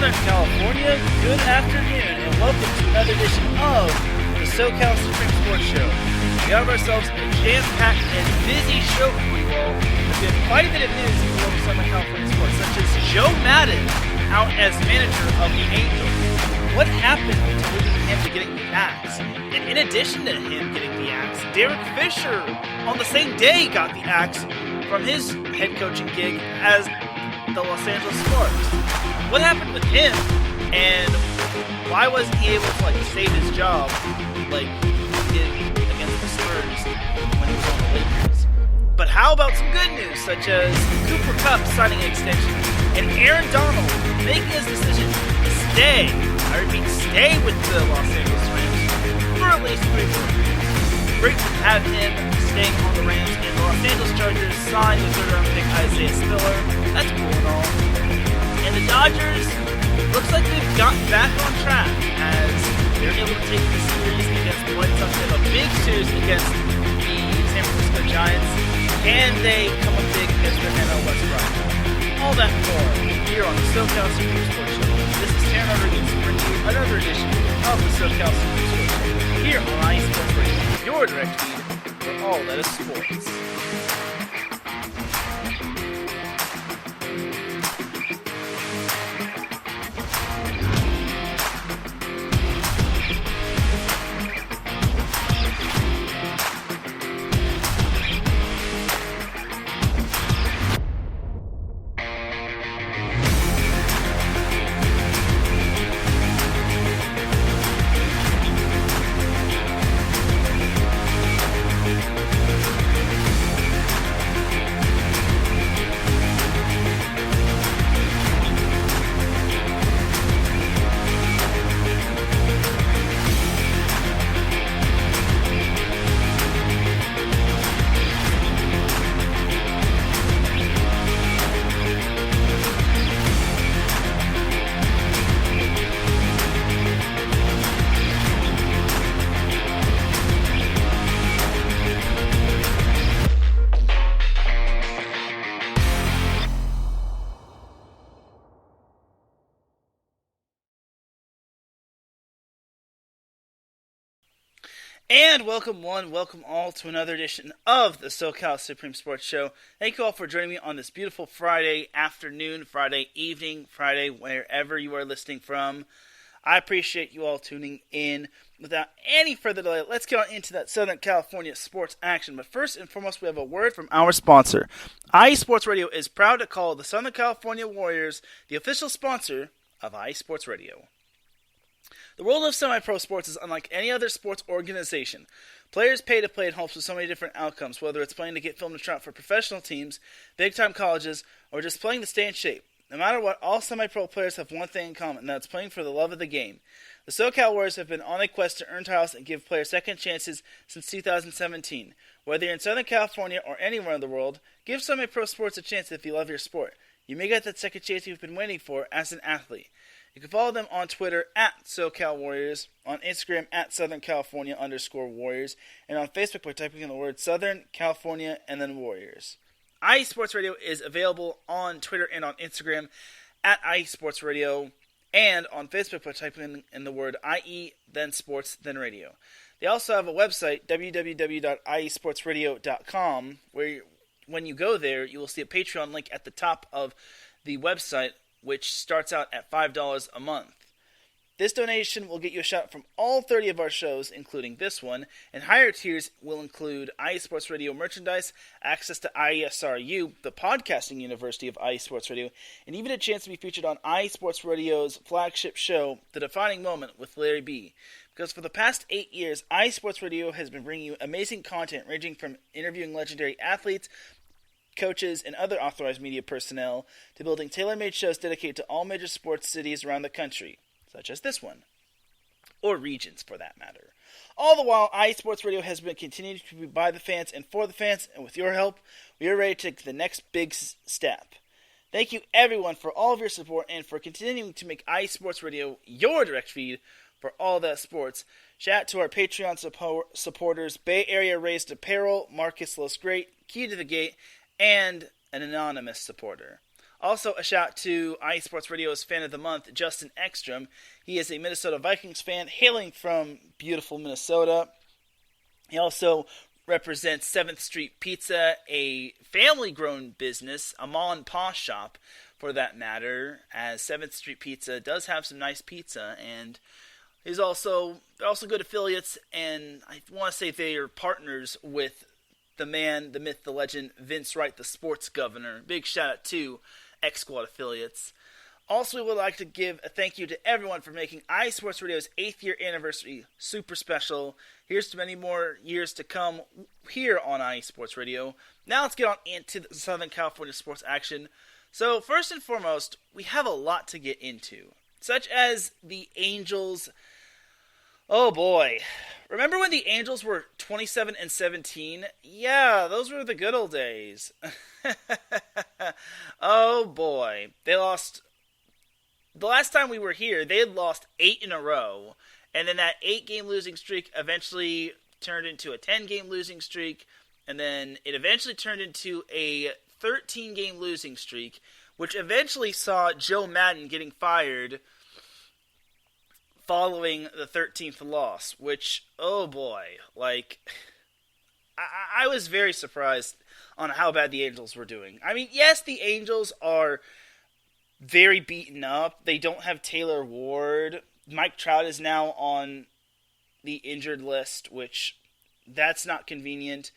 Southern California, good afternoon, and welcome to another edition of the SoCal Supreme Sports Show. We have ourselves a jam-packed and busy show for you all. There's been quite a bit of news in the world of Southern California sports, such as Joe Maddon out as manager of the Angels. What happened to leading him to getting the axe? And in addition to him getting the axe, Derek Fisher on the same day got the axe from his head coaching gig as the Los Angeles Sparks. What happened with him, and why wasn't he able to save his job like he did against the Spurs when he was on the Lakers? But how about some good news, such as Kupp signing an extension, and Aaron Donald making his decision to stay, I repeat, stay with the Los Angeles Rams for at least 3 more years. Great to have him staying on the Rams, and the Los Angeles Chargers signed the third-round pick Isaiah Spiller. That's cool and all. And the Dodgers, looks like they've gotten back on track as they're able to take the series against the White Sox. They have a big series against the San Francisco Giants, and they come up big against the NL West rival. All that and more here on the SoCal Supreme Sports Show. This is Teran Rodriguez bringing you another edition of the SoCal Supreme Sports Show here on iSports Radio, your direct feed for all that is sports. And welcome one, welcome all to another edition of the SoCal Supreme Sports Show. Thank you all for joining me on this beautiful Friday afternoon, Friday evening, Friday, wherever you are listening from. I appreciate you all tuning in. Without any further delay, let's get on into that Southern California sports action. But first and foremost, we have a word from our sponsor. iSports Radio is proud to call the Southern California Warriors the official sponsor of iSports Radio. The world of semi-pro sports is unlike any other sports organization. Players pay to play in hopes with so many different outcomes, whether it's playing to get filmed and shot for professional teams, big-time colleges, or just playing to stay in shape. No matter what, all semi-pro players have one thing in common, and that's playing for the love of the game. The SoCal Warriors have been on a quest to earn titles and give players second chances since 2017. Whether you're in Southern California or anywhere in the world, give semi-pro sports a chance if you love your sport. You may get that second chance you've been waiting for as an athlete. You can follow them on Twitter at SoCal Warriors, on Instagram at Southern California _Warriors, and on Facebook by typing in the word Southern California and then Warriors. iSports Radio is available on Twitter and on Instagram at iSports Radio, and on Facebook by typing in the word IE, then Sports, then Radio. They also have a website, www.iesportsradio.com, where when you go there, you will see a Patreon link at the top of the website, which starts out at $5 a month. This donation will get you a shot from all 30 of our shows, including this one, and higher tiers will include iSports Radio merchandise, access to ISRU, the podcasting university of iSports Radio, and even a chance to be featured on iSports Radio's flagship show, The Defining Moment with Larry B. Because for the past 8 years, iSports Radio has been bringing you amazing content ranging from interviewing legendary athletes, coaches, and other authorized media personnel to building tailor-made shows dedicated to all major sports cities around the country, such as this one, or regions for that matter. All the while, iSports Radio has been continuing to be by the fans and for the fans, and with your help, we are ready to take the next big step. Thank you everyone for all of your support and for continuing to make iSports Radio your direct feed for all that sports. Shout out to our Patreon supporters, Bay Area Raised Apparel, Marcus Los Great, Key to the Gate, and an anonymous supporter. Also, a shout to iSports Radio's Fan of the Month, Justin Ekstrom. He is a Minnesota Vikings fan hailing from beautiful Minnesota. He also represents 7th Street Pizza, a family-grown business, a mom and pa shop for that matter, as 7th Street Pizza does have some nice pizza, and they're also good affiliates, and I want to say they are partners with the man, the myth, the legend, Vince Wright, the sports governor. Big shout out to X-Squad affiliates. Also, we would like to give a thank you to everyone for making iSports Radio's 8th year anniversary super special. Here's to many more years to come here on iSports Radio. Now let's get on into the Southern California sports action. So, first and foremost, we have a lot to get into, such as the Angels. Oh boy. Remember when the Angels were 27-17? Yeah, those were the good old days. Oh boy. They lost. The last time we were here, they had lost 8 in a row. And then that 8-game losing streak eventually turned into a 10-game losing streak. And then it eventually turned into a 13-game losing streak, which eventually saw Joe Maddon getting fired following the 13th loss, which, oh boy, I was very surprised on how bad the Angels were doing. I mean, yes, the Angels are very beaten up. They don't have Taylor Ward. Mike Trout is now on the injured list, which that's not convenient.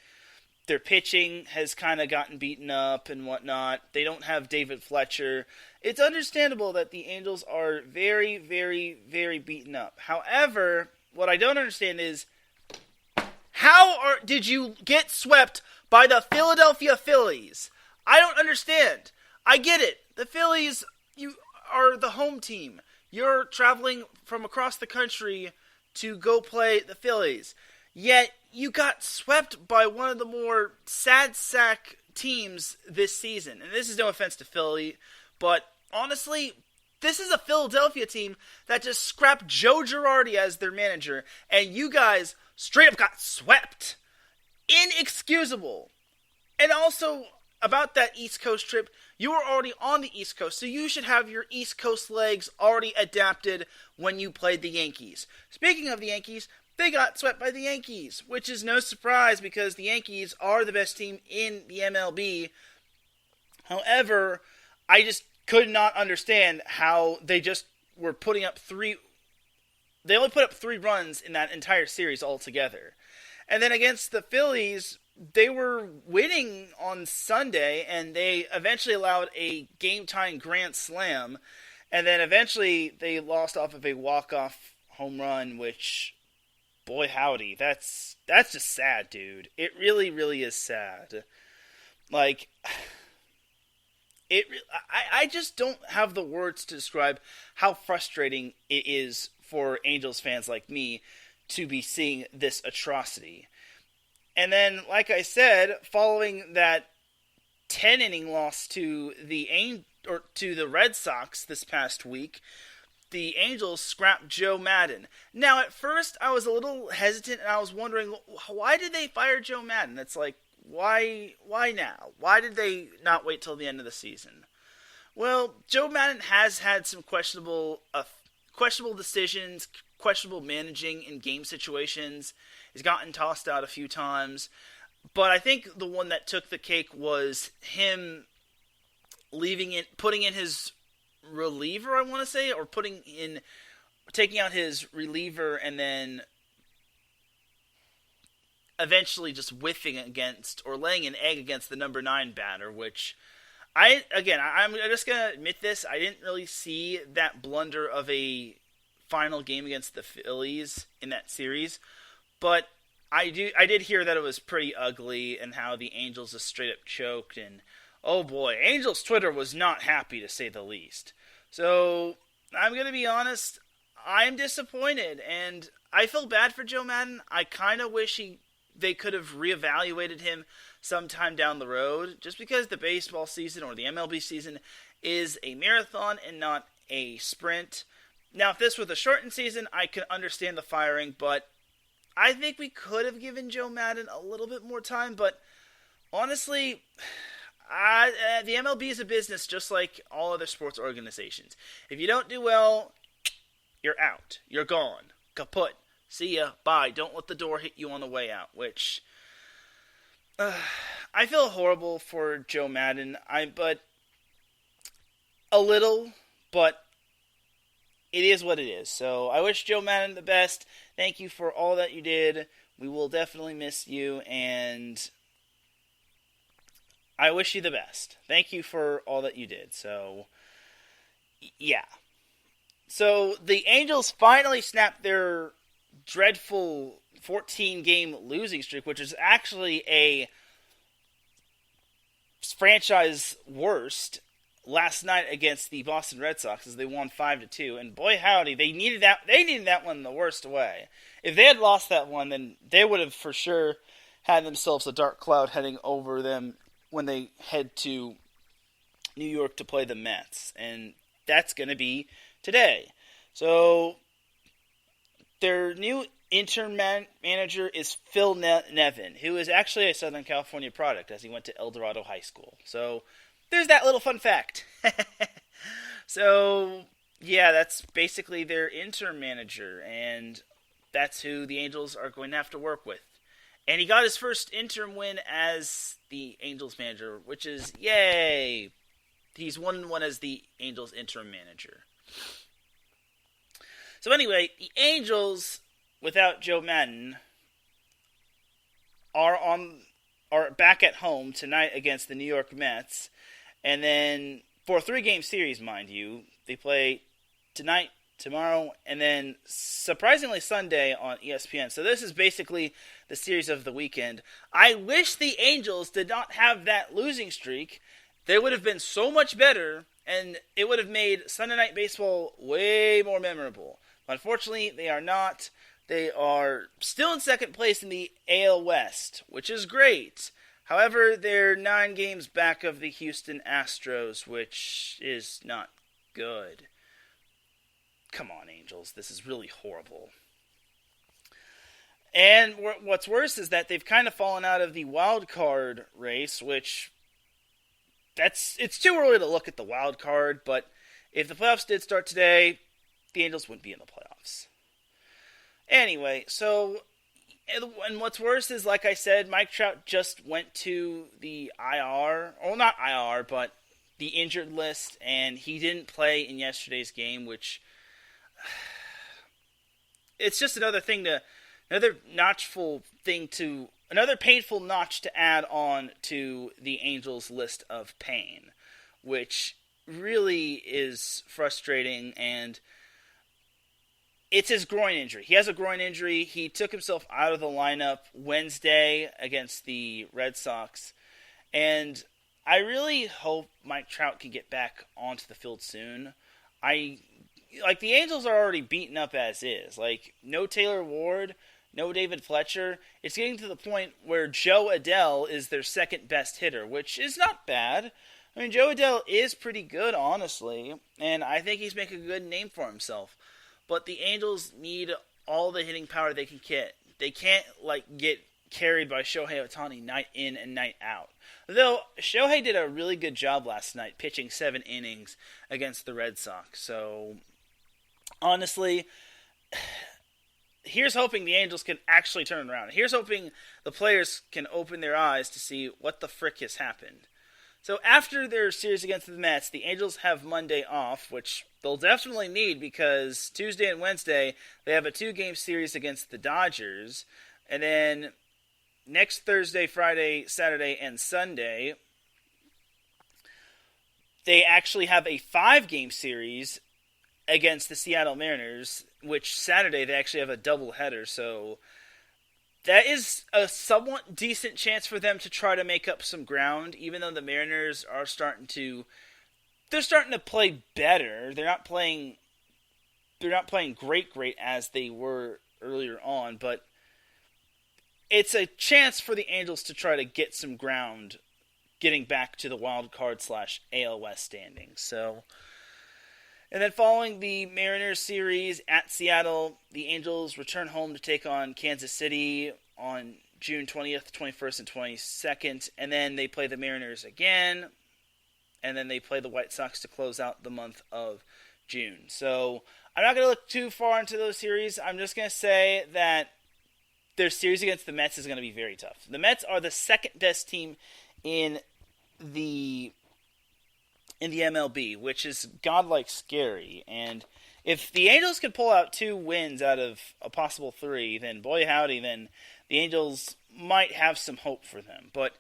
Their pitching has kind of gotten beaten up and whatnot. They don't have David Fletcher. It's understandable that the Angels are very, very, very beaten up. However, what I don't understand is did you get swept by the Philadelphia Phillies? I don't understand. I get it. The Phillies, you are the home team. You're traveling from across the country to go play the Phillies. Yet, you got swept by one of the more sad sack teams this season. And this is no offense to Philly, but honestly, this is a Philadelphia team that just scrapped Joe Girardi as their manager, and you guys straight up got swept. Inexcusable. And also, about that East Coast trip, you were already on the East Coast, so you should have your East Coast legs already adapted when you played the Yankees. Speaking of the Yankees, they got swept by the Yankees, which is no surprise because the Yankees are the best team in the MLB. However, I just could not understand how they just were putting up they only put up 3 runs in that entire series altogether. And then against the Phillies, they were winning on Sunday, and they eventually allowed a game-tying grand slam. And then eventually they lost off of a walk-off home run, which, boy howdy, that's just sad, dude. It really, really is sad. I just don't have the words to describe how frustrating it is for Angels fans like me to be seeing this atrocity. And then, like I said, following that 10-inning loss to the Red Sox this past week, the Angels scrapped Joe Maddon. Now, at first, I was a little hesitant, and I was wondering, why did they fire Joe Maddon? It's like, why now? Why did they not wait till the end of the season? Well, Joe Maddon has had some questionable decisions, questionable managing in game situations. He's gotten tossed out a few times. But I think the one that took the cake was him putting in his reliever, I want to say, or taking out his reliever and then eventually just whiffing against or laying an egg against the number 9 batter, which I'm just going to admit this. I didn't really see that blunder of a final game against the Phillies in that series, but I did hear that it was pretty ugly and how the Angels just straight up choked, and oh boy, Angels Twitter was not happy to say the least. So I'm going to be honest, I'm disappointed, and I feel bad for Joe Maddon. I kind of wish they could have reevaluated him sometime down the road, just because the baseball season or the MLB season is a marathon and not a sprint. Now, if this was a shortened season, I could understand the firing, but I think we could have given Joe Maddon a little bit more time, but honestly, The MLB is a business just like all other sports organizations. If you don't do well, you're out. You're gone. Kaput. See ya. Bye. Don't let the door hit you on the way out. Which, I feel horrible for Joe Maddon. But a little, but it is what it is. So I wish Joe Maddon the best. Thank you for all that you did. We will definitely miss you, and I wish you the best. Thank you for all that you did. So, yeah. So, the Angels finally snapped their dreadful 14-game losing streak, which is actually a franchise worst, last night against the Boston Red Sox as they won 5-2. And boy howdy, they needed that one the worst way. If they had lost that one, then they would have for sure had themselves a dark cloud heading over them when they head to New York to play the Mets. And that's going to be today. So their new interim manager is Phil Nevin, who is actually a Southern California product as he went to El Dorado High School. So there's that little fun fact. So, yeah, that's basically their interim manager, and that's who the Angels are going to have to work with. And he got his first interim win as the Angels manager, which is, yay! He's 1-1 as the Angels interim manager. So anyway, the Angels, without Joe Maddon, are back at home tonight against the New York Mets. And then, for a 3-game series, mind you, they play tonight, tomorrow, and then, surprisingly, Sunday on ESPN. So this is basically the series of the weekend. I wish the Angels did not have that losing streak. They would have been so much better, and it would have made Sunday Night Baseball way more memorable. But unfortunately, they are not. They are still in second place in the AL West, which is great. However, they're 9 games back of the Houston Astros, which is not good. Come on, Angels. This is really horrible. And what's worse is that they've kind of fallen out of the wild card race, which it's too early to look at the wild card, but if the playoffs did start today, the Angels wouldn't be in the playoffs. Anyway, so, and what's worse is, like I said, Mike Trout just went to the IR, or not IR, but the injured list, and he didn't play in yesterday's game, which, it's just another painful notch to add on to the Angels' list of pain, which really is frustrating, and it's his groin injury. He has a groin injury. He took himself out of the lineup Wednesday against the Red Sox. And I really hope Mike Trout can get back onto the field soon. The Angels are already beaten up as is. No Taylor Ward, no David Fletcher. It's getting to the point where Joe Adele is their second best hitter, which is not bad. I mean, Joe Adele is pretty good, honestly. And I think he's making a good name for himself. But the Angels need all the hitting power they can get. They can't, get carried by Shohei Ohtani night in and night out. Though, Shohei did a really good job last night, pitching 7 innings against the Red Sox. So, honestly, here's hoping the Angels can actually turn around. Here's hoping the players can open their eyes to see what the frick has happened. So after their series against the Mets, the Angels have Monday off, which they'll definitely need because Tuesday and Wednesday they have a 2-game series against the Dodgers. And then next Thursday, Friday, Saturday, and Sunday, they actually have a 5-game series against the Seattle Mariners, which Saturday they actually have a doubleheader. So that is a somewhat decent chance for them to try to make up some ground, even though the Mariners are starting to play better. They're not playing great as they were earlier on, but it's a chance for the Angels to try to get some ground getting back to the wild card / AL West standings. So, and then following the Mariners series at Seattle, the Angels return home to take on Kansas City. on June 20th, 21st, and 22nd, and then they play the Mariners again, and then they play the White Sox to close out the month of June. So I'm not going to look too far into those series. I'm just going to say that their series against the Mets is going to be very tough. The Mets are the second best team in the MLB, which is godlike scary. And if the Angels could pull out 2 wins out of a possible 3, then boy howdy, then the Angels might have some hope for them. But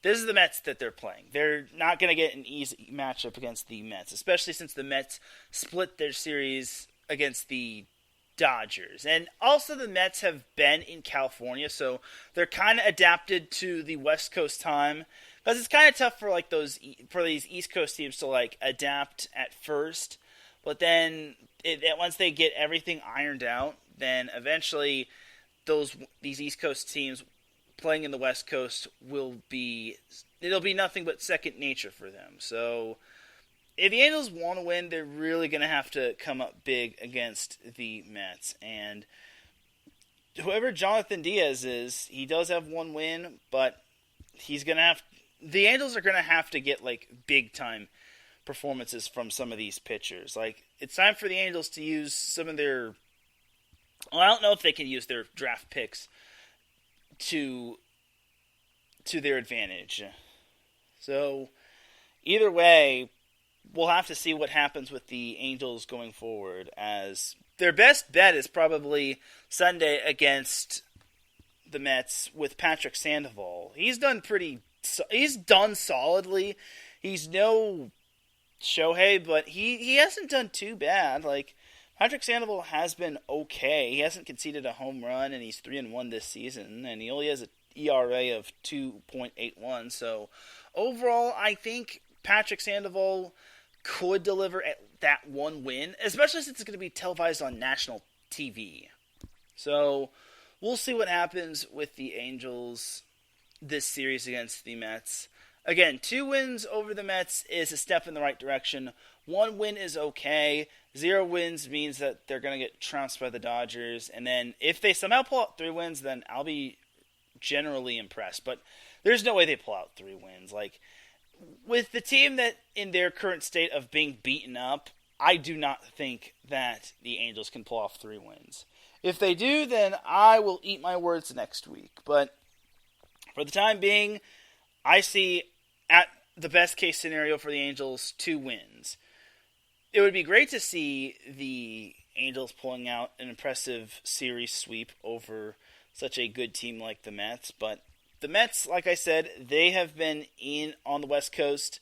this is the Mets that they're playing. They're not going to get an easy matchup against the Mets, especially since the Mets split their series against the Dodgers. And also the Mets have been in California, so they're kind of adapted to the West Coast time. Because it's kind of tough for these East Coast teams to adapt at first, but then once they get everything ironed out, then eventually these East Coast teams playing in the West Coast it'll be nothing but second nature for them. So if the Angels want to win, they're really going to have to come up big against the Mets. And whoever Jonathan Diaz is, he does have 1 win, but the Angels are going to have to get big time performances from some of these pitchers. It's time for the Angels to use some of their, I don't know if they can use their draft picks to their advantage. So either way, we'll have to see what happens with the Angels going forward, as their best bet is probably Sunday against the Mets with Patrick Sandoval. He's done solidly. He's no Shohei, but he hasn't done too bad. Patrick Sandoval has been okay. He hasn't conceded a home run, and he's 3-1 this season, and he only has an ERA of 2.81. So overall, I think Patrick Sandoval could deliver at that 1 win, especially since it's going to be televised on national TV. So we'll see what happens with the Angels this series against the Mets. Again, 2 wins over the Mets is a step in the right direction. 1 win is okay. 0 wins means that they're going to get trounced by the Dodgers. And then if they somehow pull out 3 wins, then I'll be generally impressed. But there's no way they pull out 3 wins. With the team that in their current state of being beaten up, I do not think that the Angels can pull off 3 wins. If they do, then I will eat my words next week. But for the time being, I see at the best case scenario for the Angels 2 wins. It would be great to see the Angels pulling out an impressive series sweep over such a good team like the Mets, but the Mets, like I said, they have been on the West Coast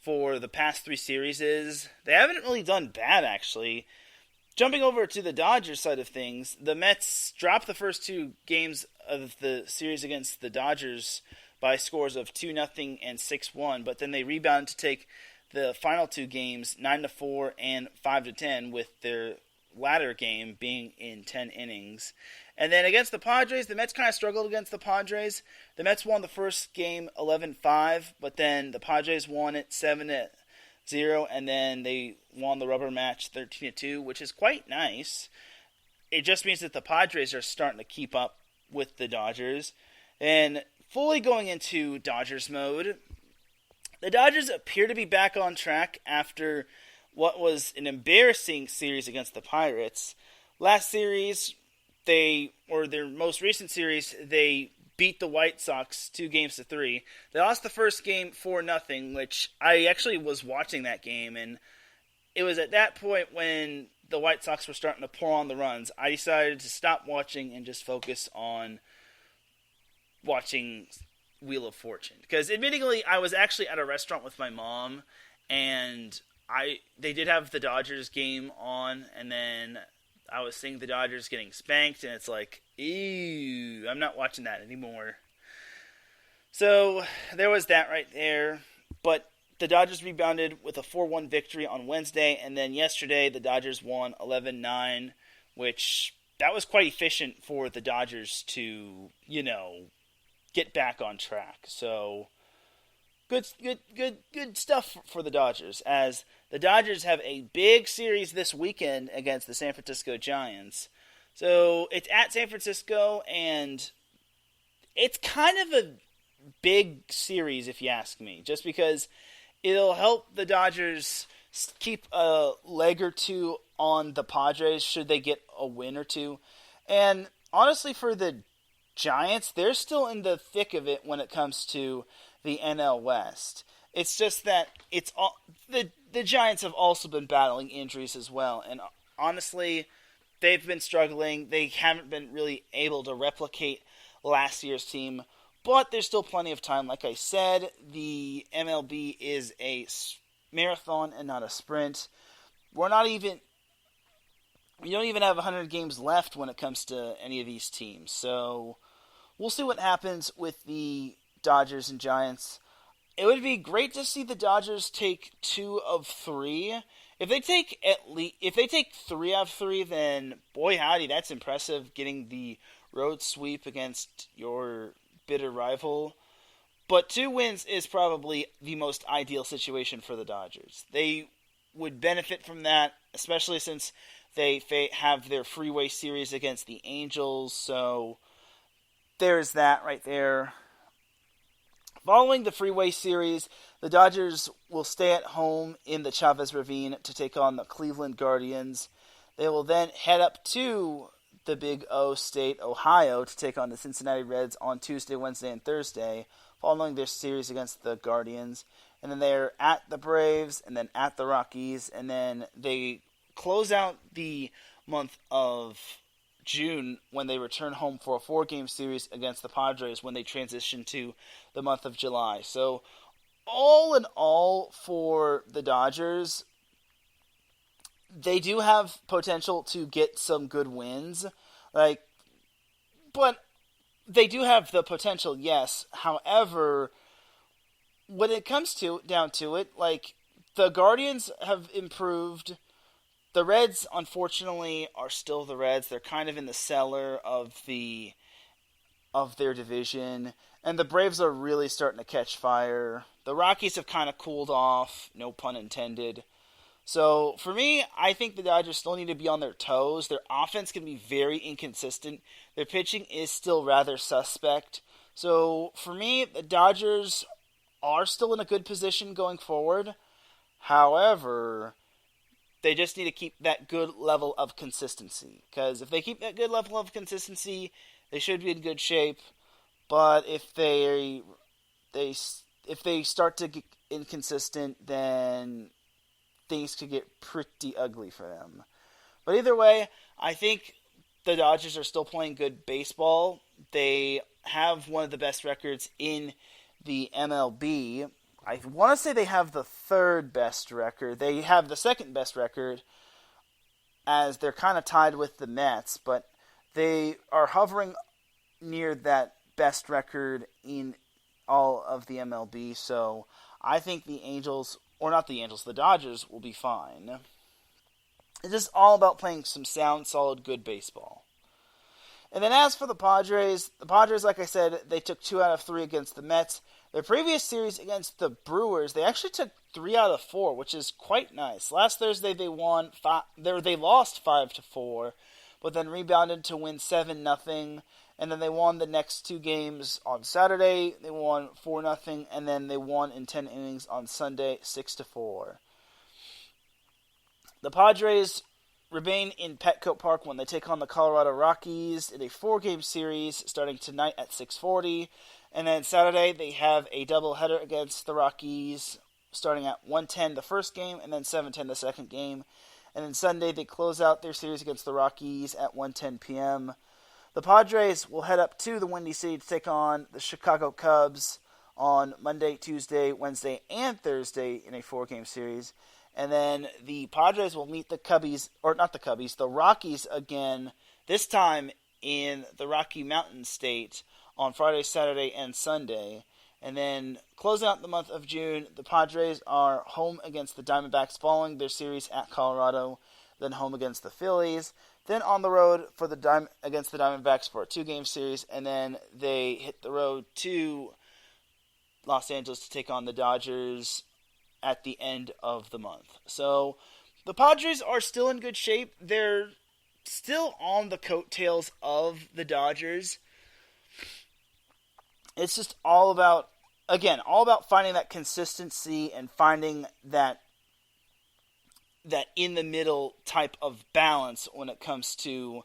for the past 3 series. They haven't really done bad, actually. Jumping over to the Dodgers side of things, the Mets dropped the first 2 games of the series against the Dodgers by scores of 2-0 and 6-1, but then they rebounded to take the final 2 games 9-4 and 5-10, with their latter game being in 10 innings. And then against the Padres, the Mets kind of struggled against the Padres. The Mets won the first game 11-5, but then the Padres won it 7-0, and then they won the rubber match 13-2, which is quite nice. It just means that the Padres are starting to keep up with the Dodgers. And fully going into Dodgers mode, the Dodgers appear to be back on track after what was an embarrassing series against the Pirates. Last series, their most recent series, they beat the White Sox 2-3. They lost the first game 4-0, which I actually was watching that game, and it was at that point when the White Sox were starting to pour on the runs. I decided to stop watching and just focus on watching Wheel of Fortune. Because admittedly, I was actually at a restaurant with my mom, and they did have the Dodgers game on, and then I was seeing the Dodgers getting spanked, and it's ew, I'm not watching that anymore. So there was that right there. But the Dodgers rebounded with a 4-1 victory on Wednesday, and then yesterday the Dodgers won 11-9, which that was quite efficient for the Dodgers to, get back on track. So good stuff for the Dodgers, as the Dodgers have a big series this weekend against the San Francisco Giants. So it's at San Francisco, and it's kind of a big series, if you ask me, just because it'll help the Dodgers keep a leg or two on the Padres should they get a win or two. And honestly, for the Giants, they're still in the thick of it when it comes to the NL West. It's just that the Giants have also been battling injuries as well, and honestly, they've been struggling. They haven't been really able to replicate last year's team, but there's still plenty of time. Like I said, the MLB is a marathon and not a sprint. We don't even have 100 games left when it comes to any of these teams. So we'll see what happens with the Dodgers and Giants. It would be great to see the Dodgers take 2 of 3. If they take 3 out of 3, then boy howdy, that's impressive, getting the road sweep against your bitter rival. But 2 wins is probably the most ideal situation for the Dodgers. They would benefit from that, especially since they have their freeway series against the Angels. So there's that right there. Following the freeway series, the Dodgers will stay at home in the Chavez Ravine to take on the Cleveland Guardians. They will then head up to the Big O State, Ohio, to take on the Cincinnati Reds on Tuesday, Wednesday, and Thursday, following their series against the Guardians. And then they're at the Braves, and then at the Rockies, and then they close out the month of June when they return home for a 4-game series against the Padres when they transition to the month of July. So all in all, for the Dodgers, they do have potential to get some good wins. But they do have the potential, yes. However, when it comes down to it, the Guardians have improved. The Reds, unfortunately, are still the Reds. They're kind of in the cellar of their division. And the Braves are really starting to catch fire. The Rockies have kind of cooled off, no pun intended. So, for me, I think the Dodgers still need to be on their toes. Their offense can be very inconsistent. Their pitching is still rather suspect. So, for me, the Dodgers are still in a good position going forward. However, they just need to keep that good level of consistency. Because if they keep that good level of consistency, they should be in good shape. But if they start to get inconsistent, then things could get pretty ugly for them. But either way, I think the Dodgers are still playing good baseball. They have one of the best records in the MLB. I want to say they have the 3rd best record. They have the 2nd best record, as they're kind of tied with the Mets, but they are hovering near that best record in all of the MLB. So I think the Dodgers will be fine. It's just all about playing some sound, solid, good baseball. And then as for the Padres, like I said, they took 2 out of 3 against the Mets. Their previous series against the Brewers, they actually took 3 out of 4, which is quite nice. Last Thursday they lost 5-4, but then rebounded to win 7-0. And then they won the next 2 games on Saturday. They won 4-0, and then they won in 10 innings on Sunday, 6-4. The Padres remain in Petco Park when they take on the Colorado Rockies in a 4-game series starting tonight at 6:40. And then Saturday they have a doubleheader against the Rockies starting at 1:10 the first game and then 7:10 the second game. And then Sunday they close out their series against the Rockies at 1:10 p.m. The Padres will head up to the Windy City to take on the Chicago Cubs on Monday, Tuesday, Wednesday, and Thursday in a 4-game series. And then the Padres will meet the Rockies again, this time in the Rocky Mountain State on Friday, Saturday, and Sunday. And then closing out the month of June, the Padres are home against the Diamondbacks following their series at Colorado, then home against the Phillies, then on the road against the Diamondbacks for a 2-game series, and then they hit the road to Los Angeles to take on the Dodgers at the end of the month. So the Padres are still in good shape. They're still on the coattails of the Dodgers. it's just all about, again, all about finding that consistency and finding that in the middle type of balance when it comes to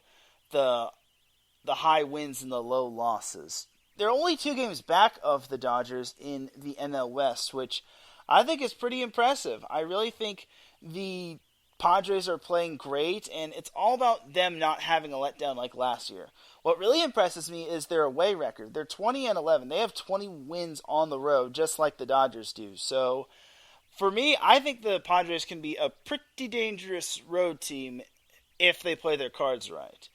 the high wins and the low losses. They're only 2 games back of the Dodgers in the NL West, which I think is pretty impressive. I really think the Padres are playing great, and it's all about them not having a letdown like last year. What really impresses me is their away record. They're 20-11. They have 20 wins on the road, just like the Dodgers do. So, for me, I think the Padres can be a pretty dangerous road team if they play their cards right.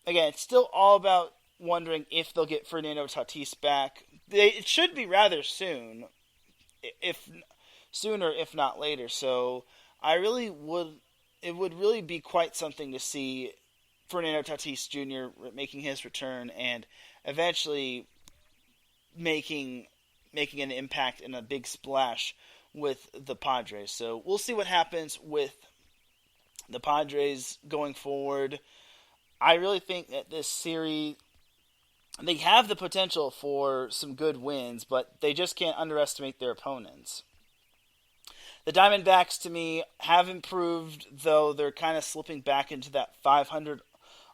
Again, it's still all about wondering if they'll get Fernando Tatis back. It should be rather soon, if sooner, if not later. So it would really be quite something to see Fernando Tatis Jr. making his return and eventually making an impact and a big splash with the Padres. So we'll see what happens with the Padres going forward. I really think that this series, they have the potential for some good wins, but they just can't underestimate their opponents. The Diamondbacks, to me, have improved, though they're kind of slipping back into that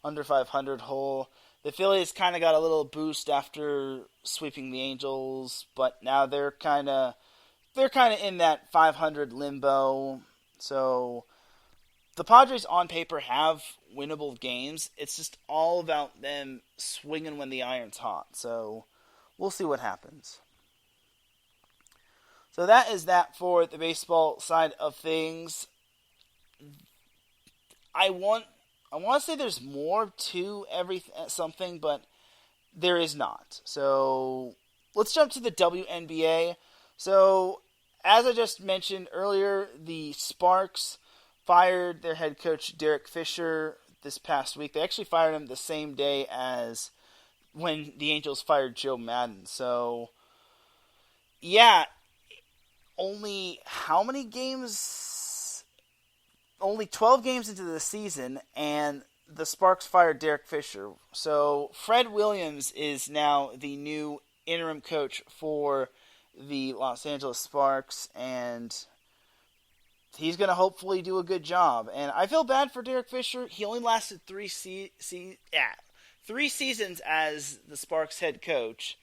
under 500 hole. The Phillies kind of got a little boost after sweeping the Angels, but now they're kind of in that 500 limbo. So the Padres on paper have winnable games. It's just all about them swinging when the iron's hot. So we'll see what happens. So that is that for the baseball side of things. I want to say there's more to something, but there is not. So let's jump to the WNBA. So as I just mentioned earlier, the Sparks fired their head coach Derek Fisher this past week. They actually fired him the same day as when the Angels fired Joe Maddon. So yeah, only how many games? Only 12 games into the season, and the Sparks fired Derek Fisher. So Fred Williams is now the new interim coach for the Los Angeles Sparks, and he's going to hopefully do a good job. And I feel bad for Derek Fisher. He only lasted 3 seasons as the Sparks head coach,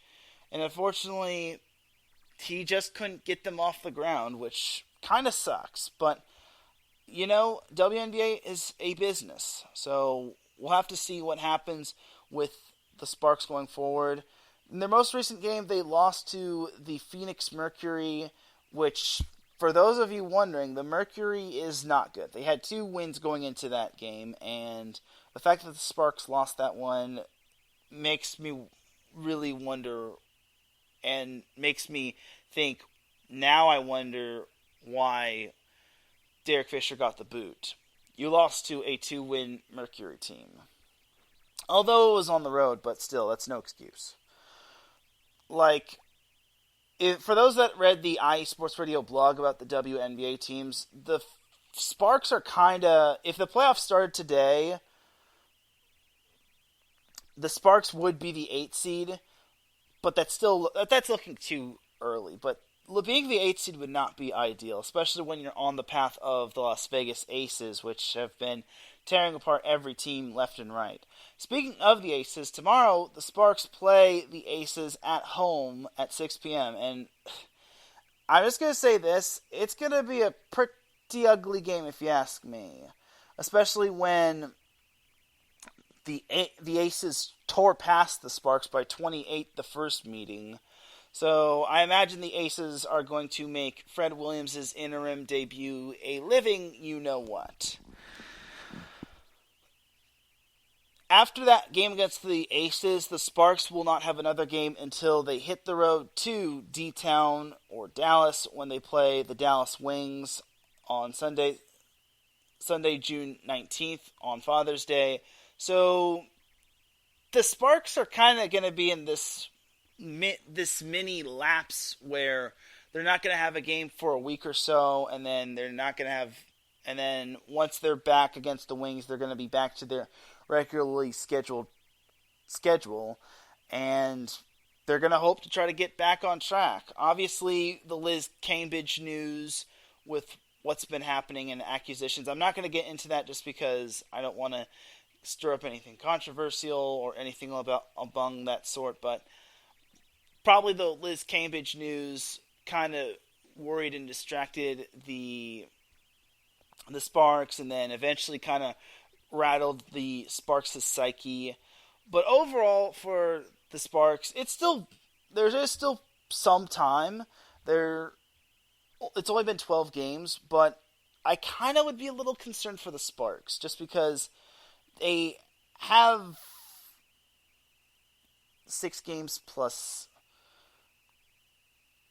and unfortunately, he just couldn't get them off the ground, which kind of sucks. But you know, WNBA is a business, so we'll have to see what happens with the Sparks going forward. In their most recent game, they lost to the Phoenix Mercury, which, for those of you wondering, the Mercury is not good. They had 2 wins going into that game, and the fact that the Sparks lost that one makes me really wonder, and makes me think, now I wonder why Derek Fisher got the boot. You lost to a 2-win Mercury team. Although it was on the road, but still, that's no excuse. For those that read the IE Sports Radio blog about the WNBA teams, the Sparks are kind of, if the playoffs started today, the Sparks would be the 8th seed, but that's looking too early. But being the 8th seed would not be ideal, especially when you're on the path of the Las Vegas Aces, which have been tearing apart every team left and right. Speaking of the Aces, tomorrow the Sparks play the Aces at home at 6 p.m. And I'm just going to say this, it's going to be a pretty ugly game if you ask me. Especially when the Aces tore past the Sparks by 28 the first meeting. So I imagine the Aces are going to make Fred Williams' interim debut a living you-know-what. After that game against the Aces, the Sparks will not have another game until they hit the road to D-Town or Dallas when they play the Dallas Wings on Sunday, June 19th on Father's Day. So the Sparks are kind of going to be in this mini lapse where they're not going to have a game for a week or so, and then once they're back against the Wings, they're going to be back to their regularly scheduled schedule. And they're going to hope to try to get back on track. Obviously, the Liz Cambridge news with what's been happening and accusations, I'm not going to get into that just because I don't want to stir up anything controversial or anything among that sort, but probably the Liz Cambridge news kind of worried and distracted the Sparks, and then eventually kind of rattled the Sparks' psyche. But overall, for the Sparks, there's still some time. It's only been 12 games, but I kind of would be a little concerned for the Sparks, just because they have 6 games plus.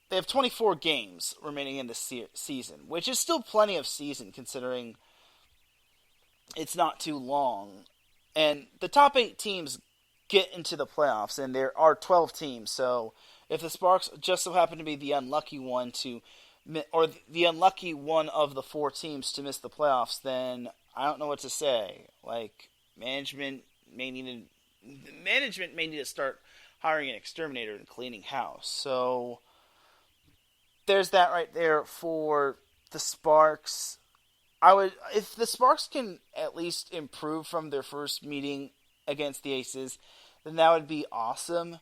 They have 24 games remaining in the season, which is still plenty of season considering it's not too long. And the top 8 teams get into the playoffs, and there are 12 teams. So if the Sparks just so happen to be the unlucky one the unlucky one of the 4 teams to miss the playoffs, then I don't know what to say. Like, management may need to start hiring an exterminator and cleaning house. So there's that right there for the Sparks. If the Sparks can at least improve from their first meeting against the Aces, then that would be awesome.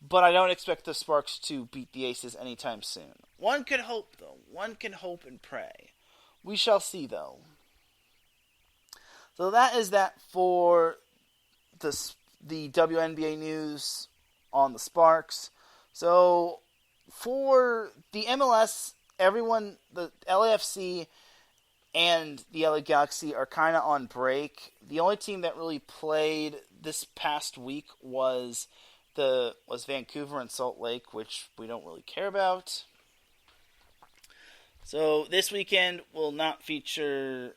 But I don't expect the Sparks to beat the Aces anytime soon. One could hope, though. One can hope and pray. We shall see, though. So that is that for the WNBA news on the Sparks. So for the MLS, the LAFC and the LA Galaxy are kind of on break. The only team that really played this past week was Vancouver and Salt Lake, which we don't really care about. So this weekend will not feature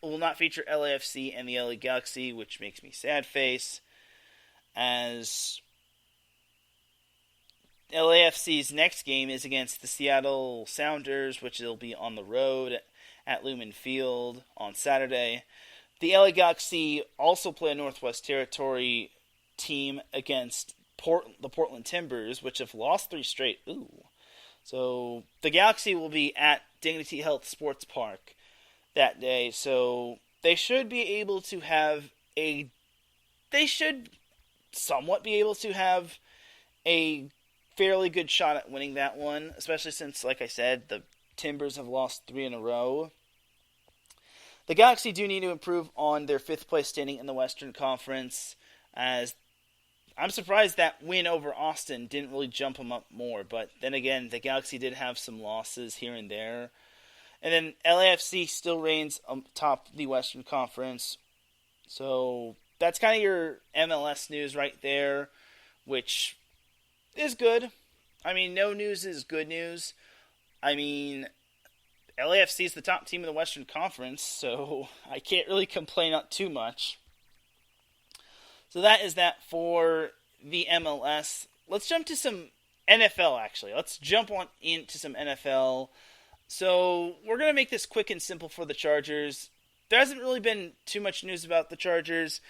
LAFC and the LA Galaxy, which makes me sad face, as LAFC's next game is against the Seattle Sounders, which will be on the road at Lumen Field on Saturday. The LA Galaxy also play a Northwest Territory team against the Portland Timbers, which have lost 3 straight. Ooh. So the Galaxy will be at Dignity Health Sports Park that day, so they should somewhat be able to have a fairly good shot at winning that one, especially since, like I said, the Timbers have lost 3 in a row. The Galaxy do need to improve on their 5th place standing in the Western Conference, as I'm surprised that win over Austin didn't really jump them up more, but then again, the Galaxy did have some losses here and there. And then LAFC still reigns atop the Western Conference. So that's kind of your MLS news right there, which is good. I mean, no news is good news. I mean, LAFC is the top team in the Western Conference, so I can't really complain too much. So that is that for the MLS. Let's jump to some NFL, actually. Let's jump on into some NFL. So we're going to make this quick and simple for the Chargers. There hasn't really been too much news about the Chargers.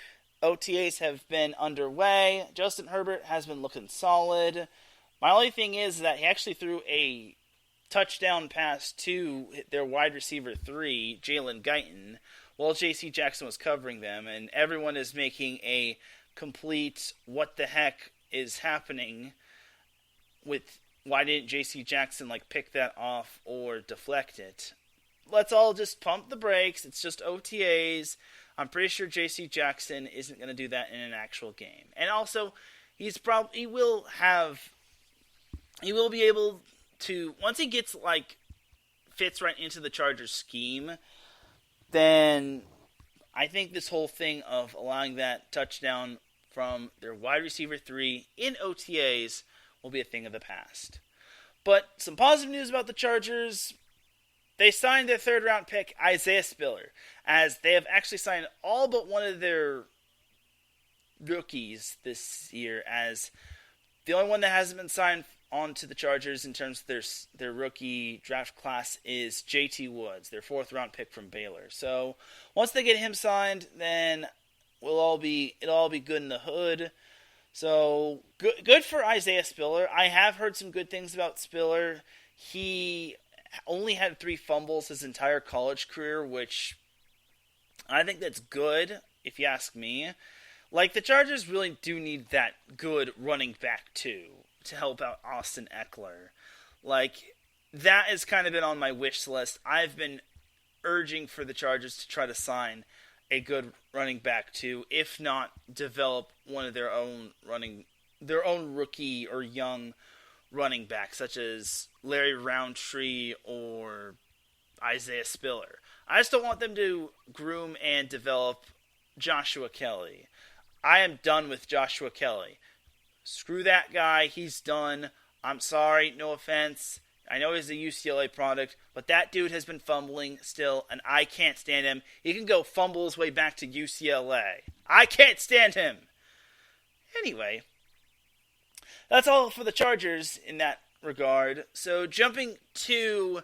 OTAs have been underway. Justin Herbert has been looking solid. My only thing is that he actually threw a touchdown pass to their wide receiver 3, Jalen Guyton, while J.C. Jackson was covering them, and everyone is making a complete what the heck is happening with why didn't J.C. Jackson pick that off or deflect it. Let's all just pump the brakes. It's just OTAs. I'm pretty sure J.C. Jackson isn't going to do that in an actual game. And also, he will be able to, once he gets fits right into the Chargers scheme, then I think this whole thing of allowing that touchdown from their wide receiver 3 in OTAs will be a thing of the past. But some positive news about the Chargers. They signed their 3rd round pick, Isaiah Spiller, as they have actually signed all but one of their rookies this year, as the only one that hasn't been signed onto the Chargers in terms of their rookie draft class is JT Woods, their 4th round pick from Baylor. So once they get him signed, then it'll all be good in the hood. So good for Isaiah Spiller. I have heard some good things about Spiller. He only had 3 fumbles his entire college career, which I think that's good, if you ask me. Like, the Chargers really do need that good running back, too, to help out Austin Eckler. Like, that has kind of been on my wish list. I've been urging for the Chargers to try to sign a good running back, too, if not develop one of their own rookie or young running backs, such as Larry Roundtree or Isaiah Spiller. I just don't want them to groom and develop Joshua Kelly. I am done with Joshua Kelly. Screw that guy. He's done. I'm sorry. No offense. I know he's a UCLA product, but that dude has been fumbling still, and I can't stand him. He can go fumble his way back to UCLA. I can't stand him. Anyway, that's all for the Chargers in that regard. So jumping to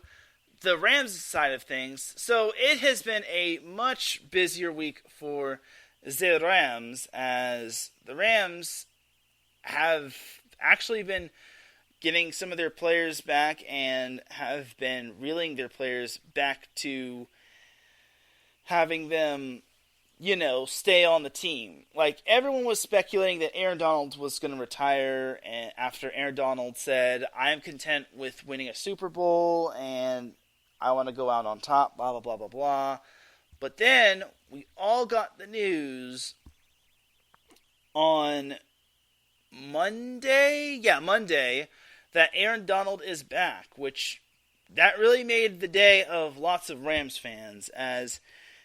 the Rams side of things. So it has been a much busier week for the Rams, as the Rams have actually been getting some of their players back and have been reeling their players back to having them, stay on the team. Like, everyone was speculating that Aaron Donald was going to retire, and after Aaron Donald said, I am content with winning a Super Bowl and I want to go out on top, blah, blah, blah, blah, blah. But then we all got the news on Monday, that Aaron Donald is back, which that really made the day of lots of Rams fans, as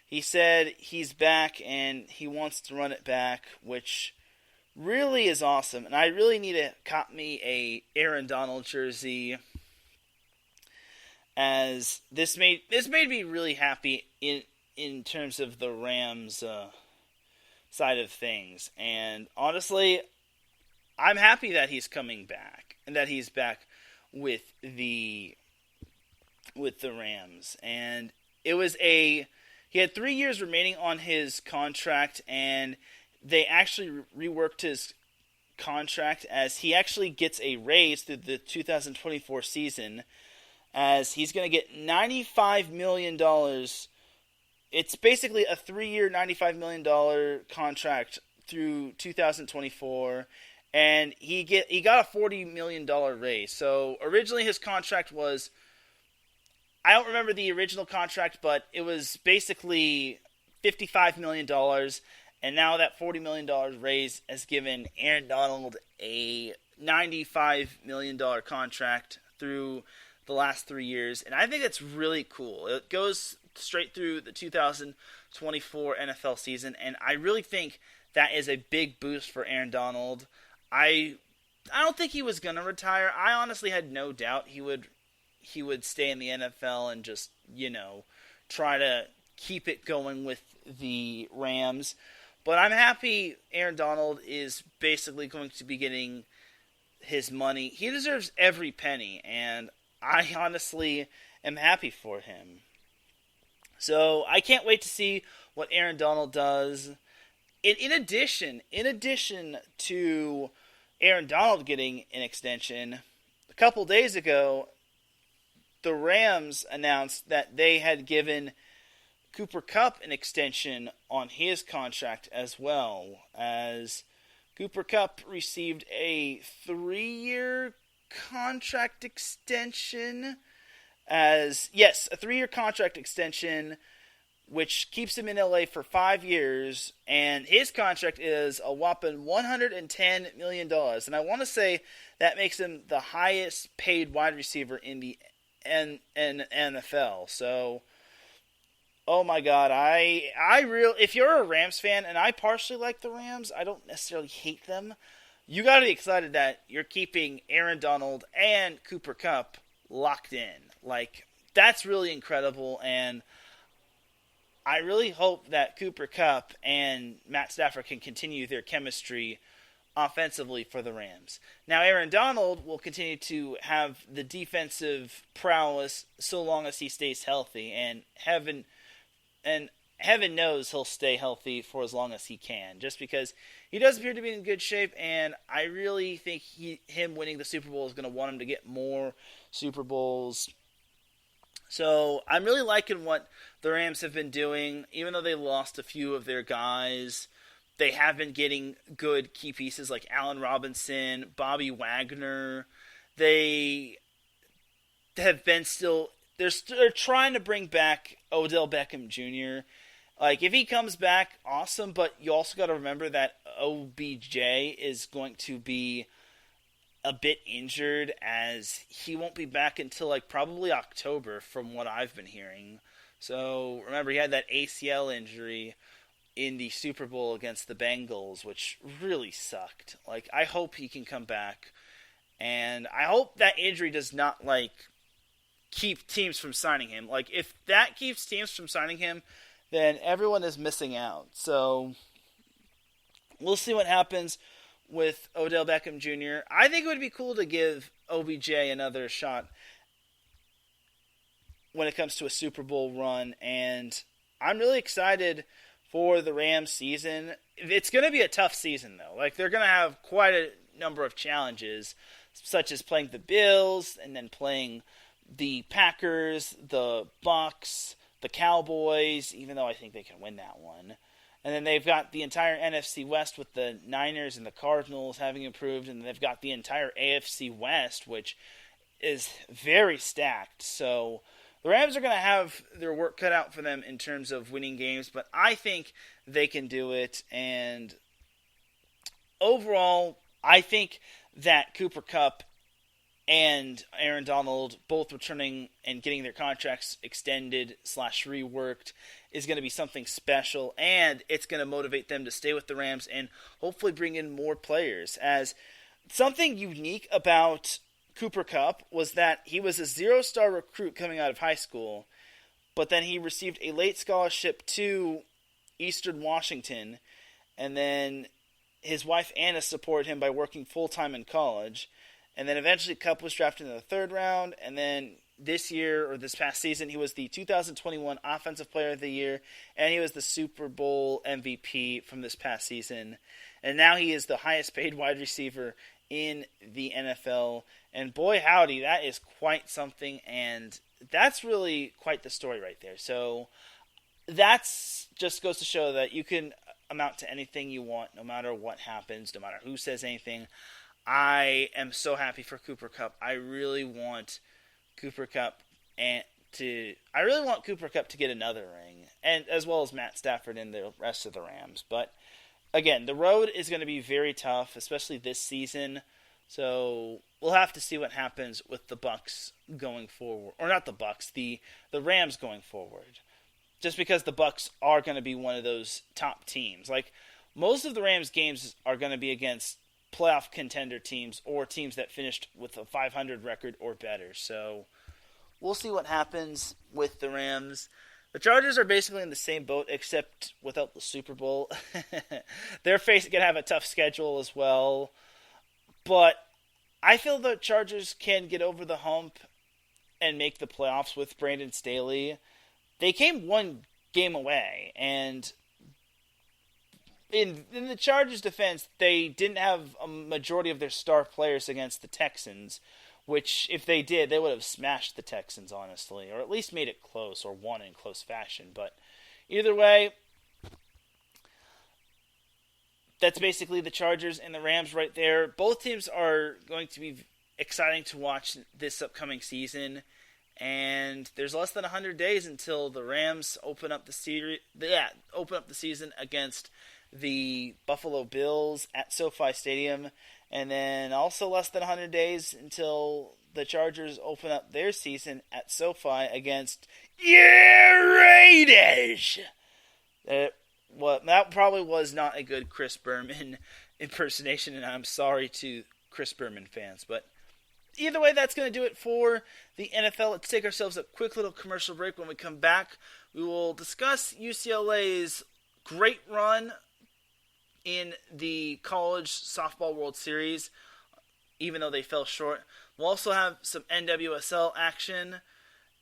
he said he's back and he wants to run it back, which really is awesome. And I really need to cop me a Aaron Donald jersey, as this made me really happy in terms of the Rams side of things. And honestly, I'm happy that he's coming back and that he's back with the Rams. And he had 3 years remaining on his contract, and they actually reworked his contract as he actually gets a raise through the 2024 season, as he's going to get $95 million. It's basically a 3-year, $95 million contract through 2024, and he got a $40 million raise. So originally his contract was, I don't remember the original contract, but it was basically $55 million, and now that $40 million raise has given Aaron Donald a $95 million contract through the last 3 years, and I think that's really cool. It goes straight through the 2024 NFL season, and I really think that is a big boost for Aaron Donald. I don't think he was going to retire. I honestly had no doubt he would stay in the NFL and just, try to keep it going with the Rams. But I'm happy Aaron Donald is basically going to be getting his money. He deserves every penny, and I honestly am happy for him. So I can't wait to see what Aaron Donald does. In addition to Aaron Donald getting an extension, a couple days ago, the Rams announced that they had given Cooper Kupp an extension on his contract as well, as Cooper Kupp received a 3-year contract extension. A 3-year contract extension, which keeps him in LA for 5 years, and his contract is a whopping $110 million. And I want to say that makes him the highest paid wide receiver in the NFL. So, oh my God, if you're a Rams fan, and I partially like the Rams, I don't necessarily hate them, you got to be excited that you're keeping Aaron Donald and Cooper Kupp locked in. Like, that's really incredible, and I really hope that Cooper Kupp and Matt Stafford can continue their chemistry offensively for the Rams. Now, Aaron Donald will continue to have the defensive prowess so long as he stays healthy, and heaven knows he'll stay healthy for as long as he can, just because he does appear to be in good shape, and I really think him winning the Super Bowl is going to want him to get more Super Bowls. So I'm really liking what the Rams have been doing. Even though they lost a few of their guys, they have been getting good key pieces like Allen Robinson, Bobby Wagner. They have been they're trying to bring back Odell Beckham Jr. Like, if he comes back, awesome, but you also got to remember that OBJ is going to be a bit injured, as he won't be back until like probably October from what I've been hearing. So remember, he had that ACL injury in the Super Bowl against the Bengals, which really sucked. Like, I hope he can come back, and I hope that injury does not like keep teams from signing him. Like, if that keeps teams from signing him, then everyone is missing out. So we'll see what happens with Odell Beckham Jr. I think it would be cool to give OBJ another shot when it comes to a Super Bowl run, and I'm really excited for the Rams season. It's going to be a tough season, though. Like, they're going to have quite a number of challenges, such as playing the Bills and then playing the Packers, the Bucs, the Cowboys, even though I think they can win that one. And then they've got the entire NFC West with the Niners and the Cardinals having improved, and they've got the entire AFC West, which is very stacked. So the Rams are going to have their work cut out for them in terms of winning games, but I think they can do it. And overall, I think that Cooper Kupp and Aaron Donald both returning and getting their contracts extended / reworked is going to be something special, and it's going to motivate them to stay with the Rams and hopefully bring in more players. As something unique about Cooper Kupp was that he was a 0-star recruit coming out of high school, but then he received a late scholarship to Eastern Washington, and then his wife Anna supported him by working full-time in college. And then eventually Kupp was drafted in the 3rd round. And then this past season, he was the 2021 Offensive Player of the Year. And he was the Super Bowl MVP from this past season. And now he is the highest paid wide receiver in the NFL. And boy, howdy, that is quite something. And that's really quite the story right there. So that's just goes to show that you can amount to anything you want, no matter what happens, no matter who says anything. I am so happy for Cooper Kupp. I really want Cooper Kupp to get another ring, and as well as Matt Stafford and the rest of the Rams. But again, the road is going to be very tough, especially this season. So we'll have to see what happens with the Bucs going forward, or not the Bucs, the Rams going forward. Just because the Bucs are going to be one of those top teams. Like, most of the Rams games are going to be against playoff contender teams or teams that finished with a 500 record or better. So we'll see what happens with the Rams. The Chargers are basically in the same boat, except without the Super Bowl. They're going to have a tough schedule as well. But I feel the Chargers can get over the hump and make the playoffs with Brandon Staley. They came one game away, and in the Chargers' defense, they didn't have a majority of their star players against the Texans, which, if they did, they would have smashed the Texans, honestly, or at least made it close, or won in close fashion. But either way, that's basically the Chargers and the Rams right there. Both teams are going to be exciting to watch this upcoming season, and there's less than 100 days until the Rams open up the season against the Buffalo Bills at SoFi Stadium, and then also less than 100 days until the Chargers open up their season at SoFi against Raiders. That probably was not a good Chris Berman impersonation, and I'm sorry to Chris Berman fans, but either way, that's going to do it for the NFL. Let's take ourselves a quick little commercial break. When we come back, we will discuss UCLA's great run in the College Softball World Series, even though they fell short. We'll also have some NWSL action,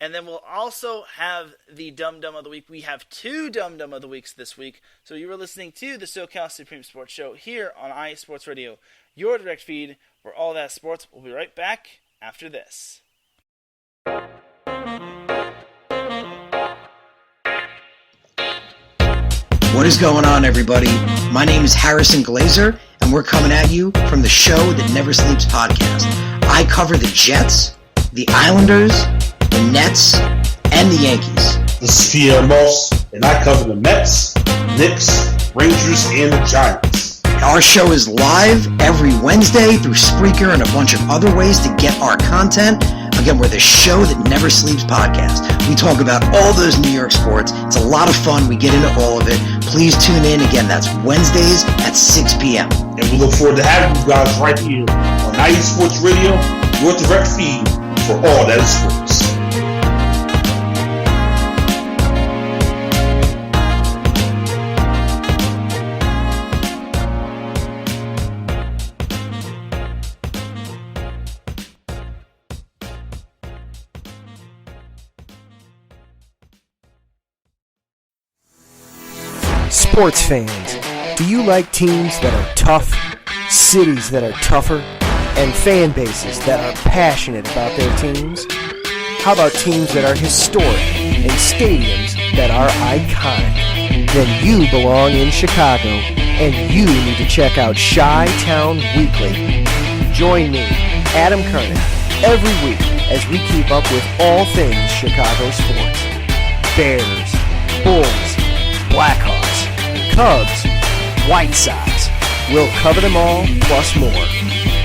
And then we'll also have the Dum Dum of the Week. We have 2 Dum Dum of the Weeks this week. So you were listening to the SoCal Supreme Sports Show here on IE Sports Radio, your direct feed for all that sports. We'll be right back after this. What is going on, everybody? My name is Harrison Glazer, and we're coming at you from the Show That Never Sleeps podcast. I cover the Jets, the Islanders, the Nets, and the Yankees. This is Pierre Moss, and I cover the Mets, Knicks, Rangers, and the Giants. Our show is live every Wednesday through Spreaker and a bunch of other ways to get our content. Again, we're the Show That Never Sleeps podcast. We talk about all those New York sports. It's a lot of fun. We get into all of it. Please tune in. Again, that's Wednesdays at 6 p.m. And we look forward to having you guys right here on IE Sports Radio, your direct feed for all that is sports. Sports fans, do you like teams that are tough, cities that are tougher, and fan bases that are passionate about their teams? How about teams that are historic and stadiums that are iconic? Then you belong in Chicago, and you need to check out Chi-Town Weekly. Join me, Adam Kernan, every week as we keep up with all things Chicago sports. Bears, Bulls, Blackhawks, Cubs, White Sox. We'll cover them all, plus more.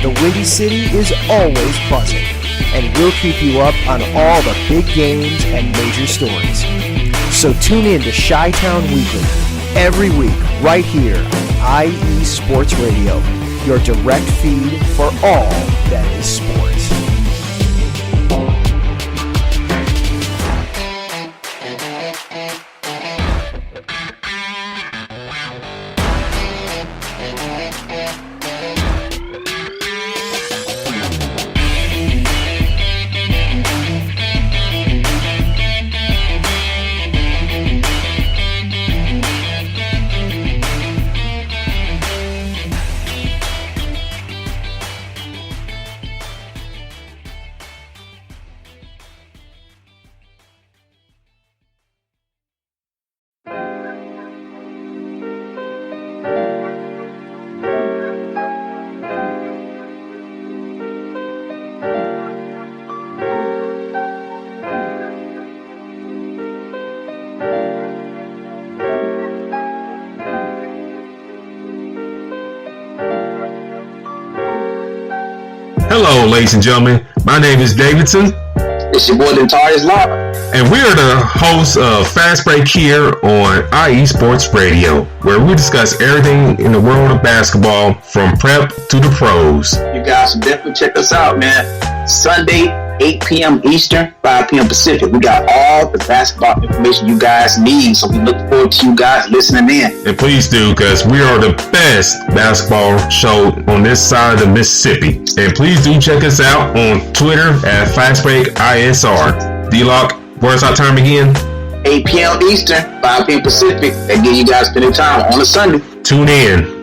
The Windy City is always buzzing, and we'll keep you up on all the big games and major stories. So tune in to Chi-Town Weekly every week right here on IE Sports Radio, your direct feed for all that is sports. Hello, ladies and gentlemen. My name is Davidson. It's your boy, Dentarius Live. And we are the hosts of Fast Break here on IE Sports Radio, where we discuss everything in the world of basketball from prep to the pros. You guys should definitely check us out, man. Sunday, 8 p.m. Eastern, 5 p.m. Pacific. We got all the basketball information you guys need, so we look forward to you guys listening in. And please do, because we are the best basketball show on this side of the Mississippi. And please do check us out on Twitter at FastBreakISR. D-Lock, where's our time again? 8 p.m. Eastern, 5 p.m. Pacific. That gives you guys plenty of time on a Sunday. Tune in.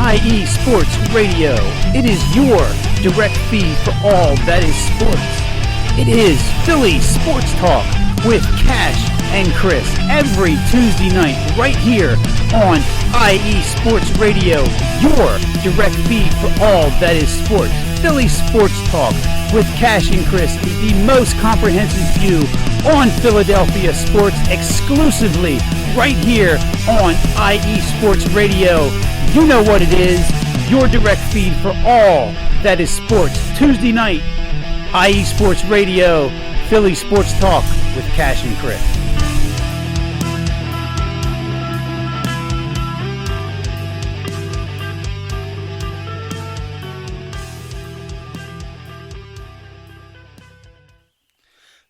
IE Sports Radio. It is your direct feed for all that is sports. It is Philly Sports Talk with Cash and Chris every Tuesday night right here on IE Sports Radio, your direct feed for all that is sports. Philly Sports Talk with Cash and Chris is the most comprehensive view on Philadelphia sports exclusively right here on IE Sports Radio. You know what it is, your direct feed for all that is sports. Tuesday night, IE Sports Radio, Philly Sports Talk with Cash and Chris.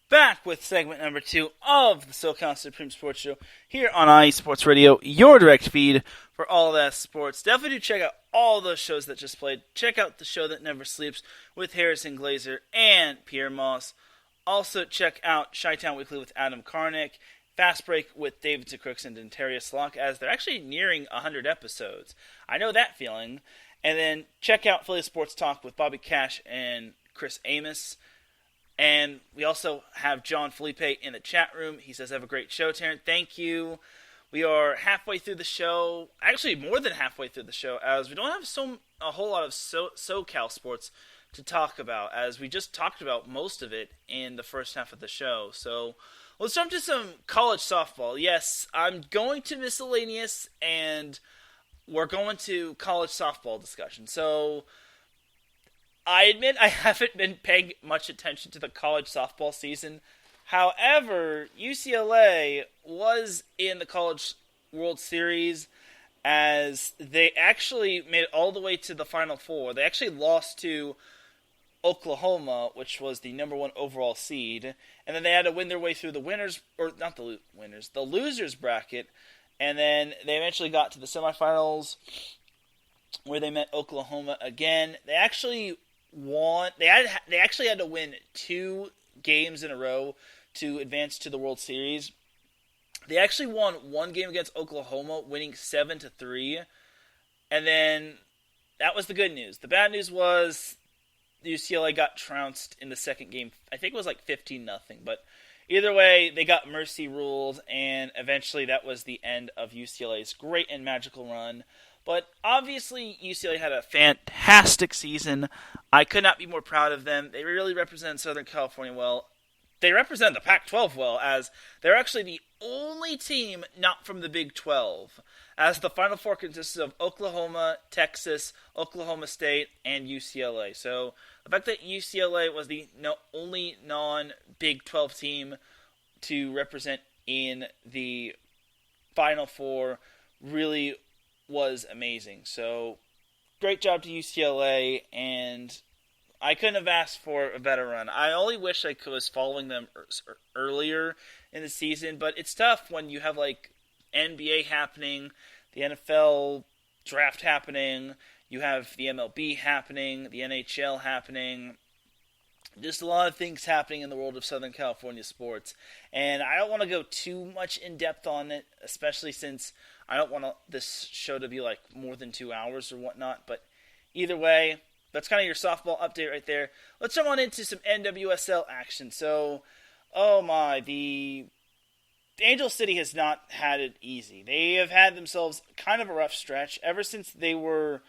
Back with segment number 2 of the SoCal Supreme Sports Show here on IE Sports Radio, your direct feed for all that sports. Definitely do check out all those shows that just played. Check out the show that never sleeps with Harrison Glazer and Pierre Moss. Also check out Chi-Town Weekly with Adam Karnick, Fast Break with David Crooks and Dentarius Locke, as they're actually nearing 100 episodes. I know that feeling. And then check out Philly Sports Talk with Bobby Cash and Chris Amos. And we also have John Felipe in the chat room. He says, have a great show, Teran. Thank you. We are halfway through the show. Actually, more than halfway through the show, as we don't have a whole lot of SoCal sports to talk about, as we just talked about most of it in the first half of the show. So let's jump to some college softball. Yes, I'm going to miscellaneous, and we're going to college softball discussion. So I admit I haven't been paying much attention to the college softball season. However, UCLA was in the College World Series, as they actually made it all the way to the Final Four. They actually lost to Oklahoma, which was the number 1 overall seed, and then they had to win their way through the the losers bracket, and then they eventually got to the semifinals, where they met Oklahoma again. They actually won. They actually had to win 2 games in a row to advance to the World Series. They actually won 1 game against Oklahoma, winning 7-3, and then that was the good news. The bad news was UCLA got trounced in the second game. I think it was like 15-0, but either way, they got mercy ruled, and eventually that was the end of UCLA's great and magical run. But obviously, UCLA had a fantastic season. I could not be more proud of them. They really represent Southern California well. They represent the Pac-12 well, as they're actually the only team not from the Big 12, as the Final Four consisted of Oklahoma, Texas, Oklahoma State, and UCLA. So the fact that UCLA was the only non-Big 12 team to represent in the Final Four really was amazing. So great job to UCLA, and I couldn't have asked for a better run. I only wish I was following them earlier in the season, but it's tough when you have like NBA happening, the NFL draft happening, you have the MLB happening, the NHL happening. Just a lot of things happening in the world of Southern California sports, and I don't want to go too much in depth on it, especially since I don't want this show to be like more than 2 hours or whatnot. But either way, that's kind of your softball update right there. Let's jump on into some NWSL action. So, the Angel City has not had it easy. They have had themselves kind of a rough stretch ever since they were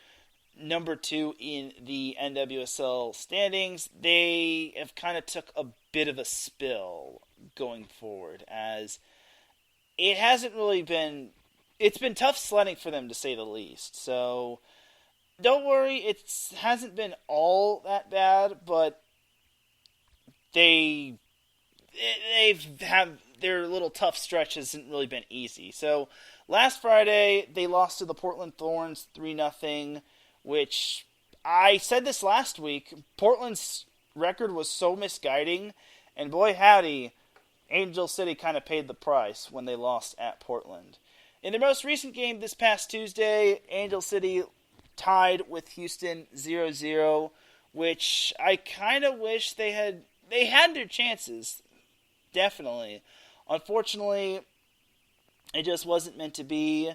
number 2 in the NWSL standings. They have kind of took a bit of a spill going forward, as it hasn't really been. It's been tough sledding for them, to say the least. So don't worry, it hasn't been all that bad, but they've had their little tough stretch hasn't really been easy. So last Friday they lost to the Portland Thorns 3-0, which I said this last week. Portland's record was so misguiding, and boy howdy, Angel City kind of paid the price when they lost at Portland. In their most recent game this past Tuesday, Angel City tied with Houston 0-0, which I kind of wish they had their chances, definitely. Unfortunately, it just wasn't meant to be,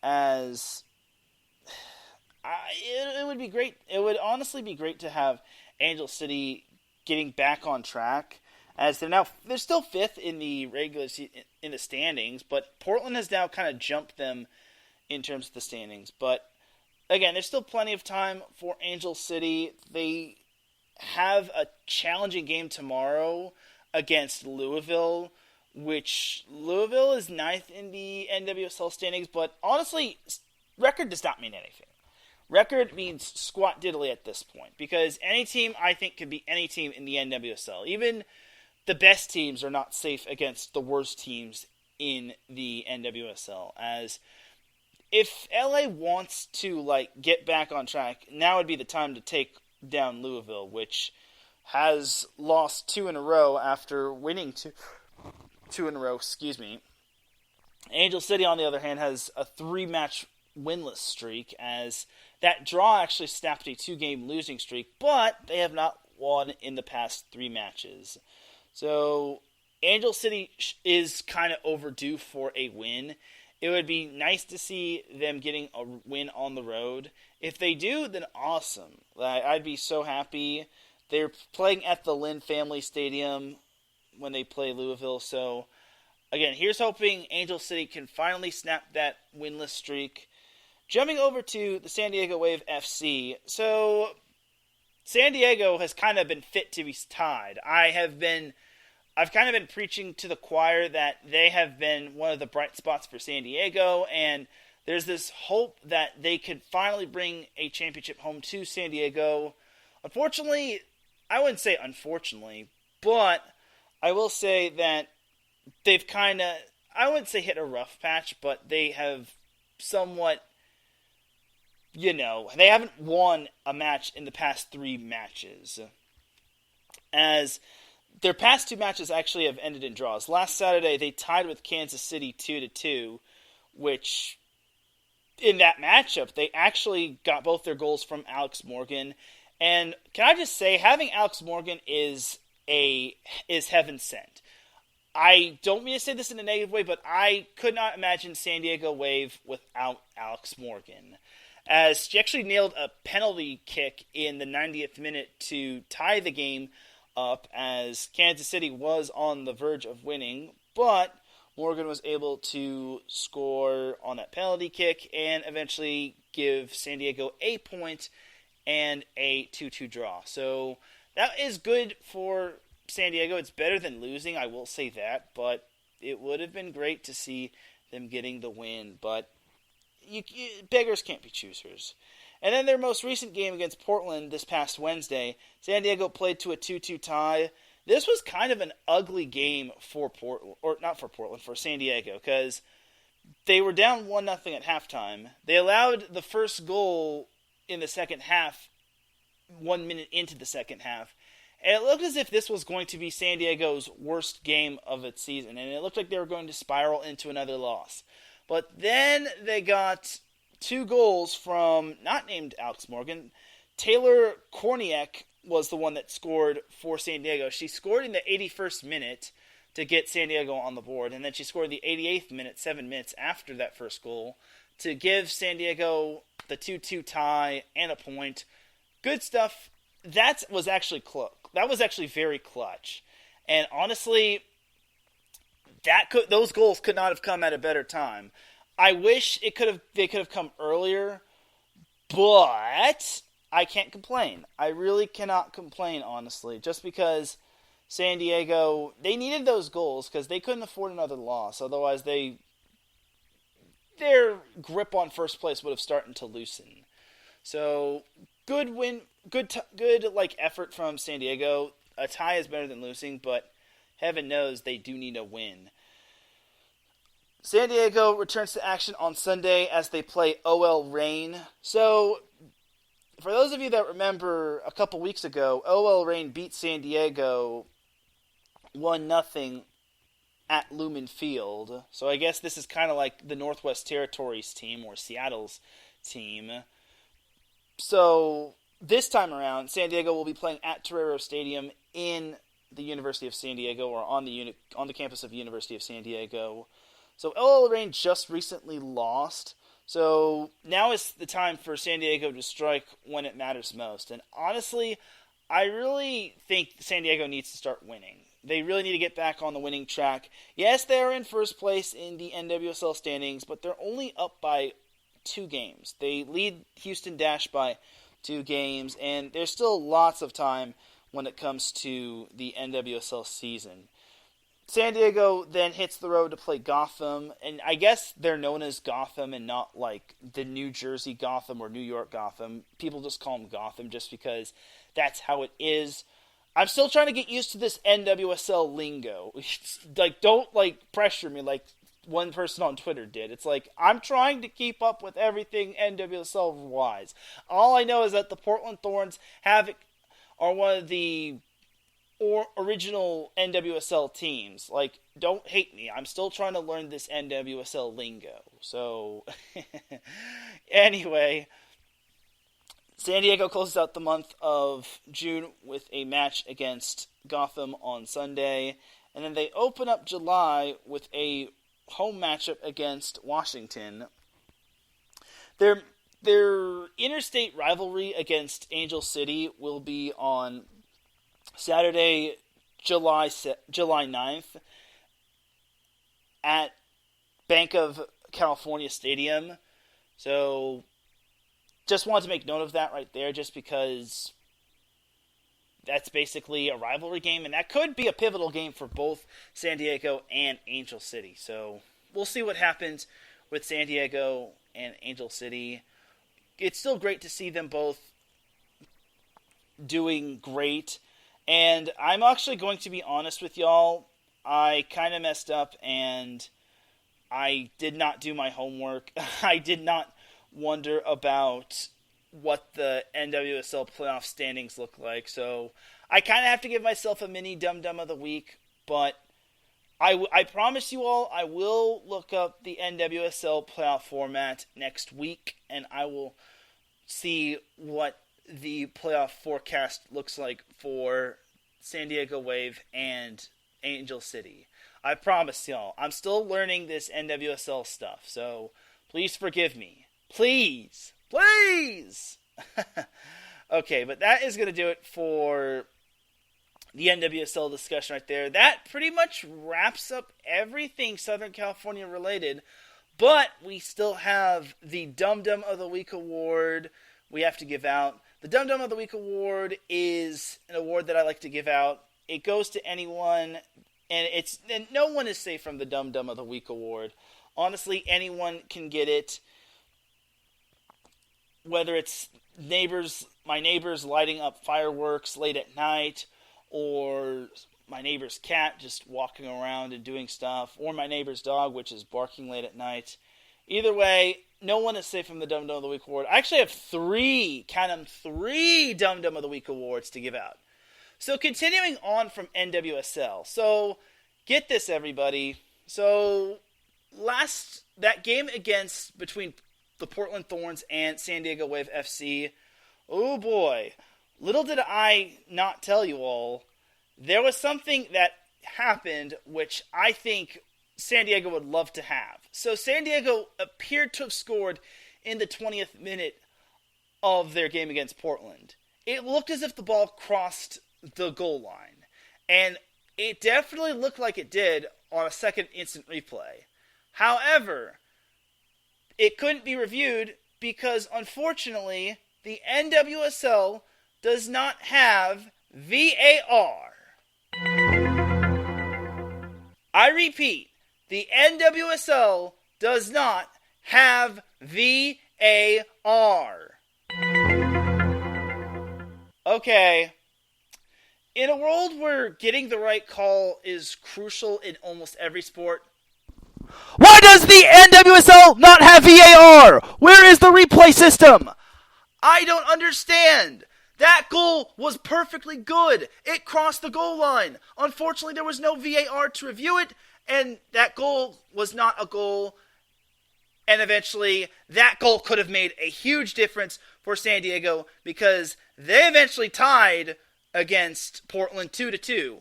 as it would be great. It would honestly be great to have Angel City getting back on track, as they're still fifth in the in the standings, but Portland has now kind of jumped them in terms of the standings. But again, there's still plenty of time for Angel City. They have a challenging game tomorrow against Louisville, which Louisville is ninth in the NWSL standings, but honestly, record does not mean anything. Record means squat diddly at this point, because any team, I think, could beat any team in the NWSL. Even the best teams are not safe against the worst teams in the NWSL, as if LA wants to get back on track, now would be the time to take down Louisville, which has lost 2 in a row after winning two in a row. Angel City, on the other hand, has a 3-match winless streak, as that draw actually snapped a 2-game losing streak, but they have not won in the past 3 matches. So Angel City is kind of overdue for a win. It would be nice to see them getting a win on the road. If they do, then awesome. I'd be so happy. They're playing at the Lynn Family Stadium when they play Louisville. So, again, here's hoping Angel City can finally snap that winless streak. Jumping over to the San Diego Wave FC. So, San Diego has kind of been fit to be tied. I've kind of been preaching to the choir that they have been one of the bright spots for San Diego, and there's this hope that they could finally bring a championship home to San Diego. Unfortunately, I wouldn't say unfortunately, but I will say that they've kind of, I wouldn't say hit a rough patch, but they have somewhat, they haven't won a match in the past 3 matches. As their past 2 matches actually have ended in draws. Last Saturday, they tied with Kansas City 2-2, which, in that matchup, they actually got both their goals from Alex Morgan. And can I just say, having Alex Morgan is heaven sent. I don't mean to say this in a negative way, but I could not imagine San Diego Wave without Alex Morgan, as she actually nailed a penalty kick in the 90th minute to tie the game up, as Kansas City was on the verge of winning, but Morgan was able to score on that penalty kick and eventually give San Diego a point and a 2-2 draw. So that is good for San Diego. It's better than losing, I will say that, but it would have been great to see them getting the win, but beggars can't be choosers. And then their most recent game against Portland this past Wednesday, San Diego played to a 2-2 tie. This was kind of an ugly game for Portland, or not for Portland, for San Diego, because they were down 1-0 at halftime. They allowed the first goal in the second half 1 minute into the second half. And it looked as if this was going to be San Diego's worst game of its season, and it looked like they were going to spiral into another loss. But then they got 2 goals from, not named Alex Morgan, Taylor Korniak was the one that scored for San Diego. She scored in the 81st minute to get San Diego on the board, and then she scored in the 88th minute, 7 minutes after that first goal, to give San Diego the 2-2 tie and a point. Good stuff. That was actually very clutch. And honestly, those goals could not have come at a better time. I wish they could have come earlier, but I can't complain. I really cannot complain, honestly, just because San Diego, they needed those goals because they couldn't afford another loss. Otherwise, their grip on first place would have started to loosen. So, good win, good effort from San Diego. A tie is better than losing, but heaven knows they do need a win. San Diego returns to action on Sunday as they play OL Reign. So, for those of you that remember, a couple weeks ago, OL Reign beat San Diego 1-0 at Lumen Field. So I guess this is kind of like the Northwest Territories team or Seattle's team. So this time around, San Diego will be playing at Torero Stadium in the University of San Diego, or on the campus of University of San Diego. So OL Reign just recently lost, So now is the time for San Diego to strike when it matters most. And honestly, I really think San Diego needs to start winning. They really need to get back on the winning track. Yes, they're in first place in the NWSL standings, but they're only up by 2 games. They lead Houston Dash by 2 games, and there's still lots of time when it comes to the NWSL season. San Diego then hits the road to play Gotham, and I guess they're known as Gotham and not like the New Jersey Gotham or New York Gotham. People just call them Gotham just because that's how it is. I'm still trying to get used to this NWSL lingo. Like, don't pressure me like one person on Twitter did. It's like, I'm trying to keep up with everything NWSL-wise. All I know is that the Portland Thorns are one of the original NWSL teams. Like, don't hate me. I'm still trying to learn this NWSL lingo. So, anyway, San Diego closes out the month of June with a match against Gotham on Sunday. And then they open up July with a home matchup against Washington. Their interstate rivalry against Angel City will be on Saturday, July 9th at Bank of California Stadium. So just wanted to make note of that right there just because that's basically a rivalry game, and that could be a pivotal game for both San Diego and Angel City. So we'll see what happens with San Diego and Angel City. It's still great to see them both doing great. And I'm actually going to be honest with y'all. I kind of messed up and I did not do my homework. I did not wonder about what the NWSL playoff standings look like. So I kind of have to give myself a mini dum-dum of the week. But I promise you all I will look up the NWSL playoff format next week. And I will see what the playoff forecast looks like for San Diego Wave and Angel City. I promise y'all, I'm still learning this NWSL stuff, so please forgive me. Please! Okay, but that is going to do it for the NWSL discussion right there. That pretty much wraps up everything Southern California related, but we still have the Dum Dum of the Week award we have to give out. The Dum Dum of the Week award is an award that I like to give out. It goes to anyone, and no one is safe from the Dum Dum of the Week award. Honestly, anyone can get it. Whether it's my neighbors lighting up fireworks late at night, or my neighbor's cat just walking around and doing stuff, or my neighbor's dog, which is barking late at night. Either way, no one is safe from the Dum Dum of the Week award. I actually have 3 Dum Dum of the Week awards to give out. So continuing on from NWSL. So get this, everybody. So that game between the Portland Thorns and San Diego Wave FC. Oh boy. Little did I not tell you all, there was something that happened which I think San Diego would love to have. So San Diego appeared to have scored in the 20th minute of their game against Portland. It looked as if the ball crossed the goal line. And it definitely looked like it did on a second instant replay. However, it couldn't be reviewed because, unfortunately, the NWSL does not have VAR. I repeat, the NWSL does not have VAR. Okay. In a world where getting the right call is crucial in almost every sport, why does the NWSL not have VAR? Where is the replay system? I don't understand. That goal was perfectly good. It crossed the goal line. Unfortunately, there was no VAR to review it, and that goal was not a goal. And eventually, that goal could have made a huge difference for San Diego because they eventually tied against Portland 2-2.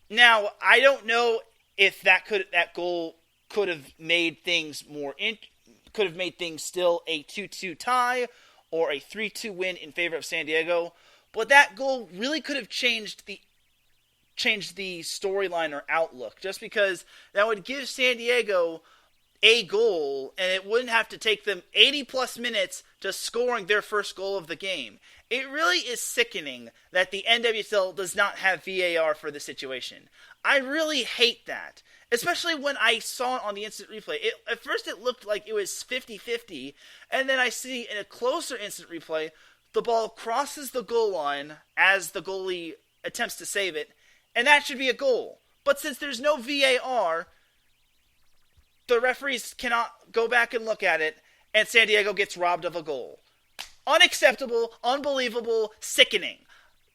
Now, I don't know if that goal could have made things could have made things still a 2-2 tie or a 3-2 win in favor of San Diego. But that goal really could have changed the storyline or outlook, just because that would give San Diego a goal, and it wouldn't have to take them 80-plus minutes to scoring their first goal of the game. It really is sickening that the NWSL does not have VAR for the situation. I really hate that, especially when I saw it on the instant replay. At first it looked like it was 50-50, and then I see in a closer instant replay, the ball crosses the goal line as the goalie attempts to save it, and that should be a goal. But since there's no VAR, the referees cannot go back and look at it, and San Diego gets robbed of a goal. Unacceptable, unbelievable, sickening.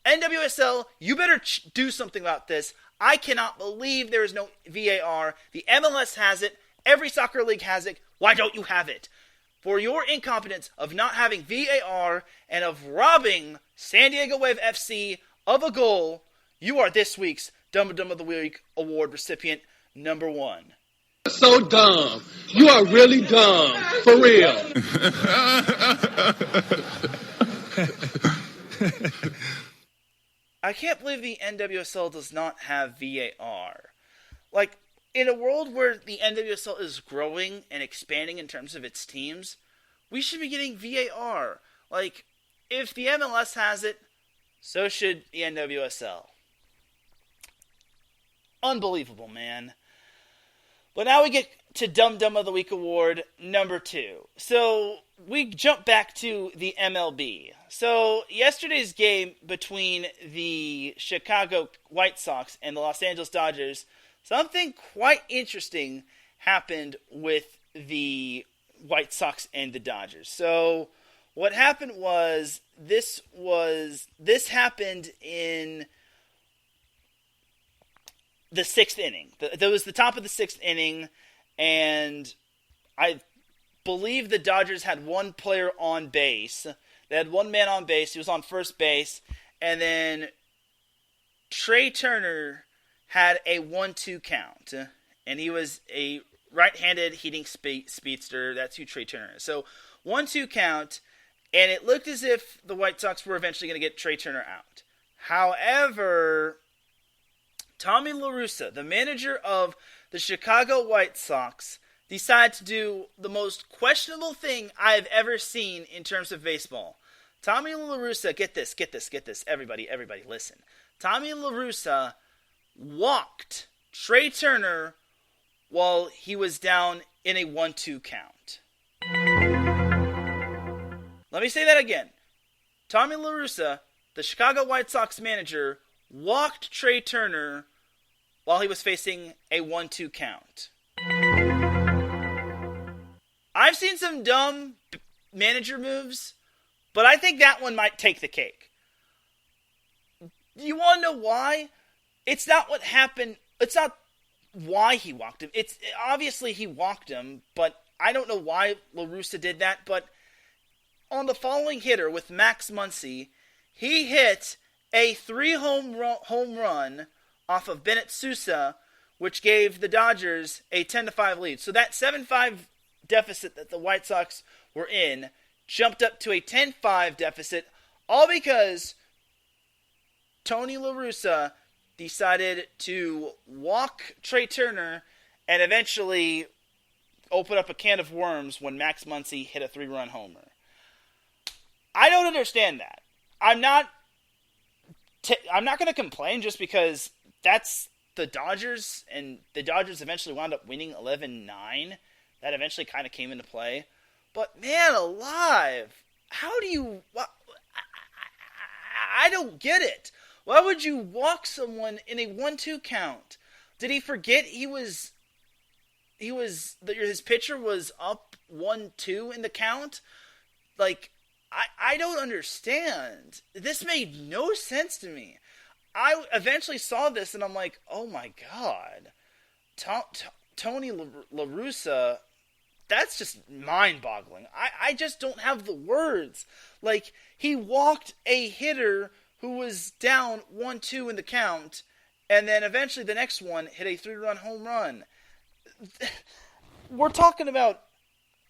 NWSL, you better do something about this. I cannot believe there is no VAR. The MLS has it. Every soccer league has it. Why don't you have it? For your incompetence of not having VAR and of robbing San Diego Wave FC of a goal, you are this week's Dumb of the Week award recipient number 1. So dumb. You are really dumb. For real. I can't believe the NWSL does not have VAR. Like, in a world where the NWSL is growing and expanding in terms of its teams, we should be getting VAR. Like, if the MLS has it, so should the NWSL. Unbelievable, man. But now we get to Dumb of the Week award number 2. So we jump back to the MLB. So yesterday's game between the Chicago White Sox and the Los Angeles Dodgers, something quite interesting happened with the White Sox and the Dodgers. So what happened was this happened in the 6th inning. That was the top of the 6th inning, and I believe the Dodgers had one player on base. They had one man on base. He was on first base, and then Trey Turner had a 1-2 count, and he was a right-handed hitting speedster. That's who Trey Turner is. So 1-2 count, and it looked as if the White Sox were eventually going to get Trey Turner out. However, Tommy La Russa, the manager of the Chicago White Sox, decided to do the most questionable thing I've ever seen in terms of baseball. Tommy La Russa, get this, everybody, listen. Tommy La Russa walked Trey Turner while he was down in a 1-2 count. Let me say that again. Tommy La Russa, the Chicago White Sox manager, walked Trey Turner while he was facing a 1-2 count. I've seen some dumb manager moves, but I think that one might take the cake. You want to know why? It's not what happened. It's not why he walked him. It's obviously he walked him, but I don't know why La Russa did that. But on the following hitter with Max Muncy, he hit a 3-home run off of Bennett Sousa, which gave the Dodgers a 10-5 lead. So that 7-5 deficit that the White Sox were in jumped up to a 10-5 deficit, all because Tony La Russa decided to walk Trey Turner and eventually open up a can of worms when Max Muncy hit a 3-run homer. I don't understand that. I'm not going to complain just because that's the Dodgers, and the Dodgers eventually wound up winning 11-9. That eventually kind of came into play. But man alive, how do you... I don't get it. Why would you walk someone in a 1-2 count? Did he forget his pitcher was up 1-2 in the count? Like, I don't understand. This made no sense to me. I eventually saw this and I'm like, oh my God. Tony La Russa, that's just mind-boggling. I just don't have the words. Like, he walked a hitter who was down 1-2 in the count, and then eventually the next one hit a 3-run home run. We're talking about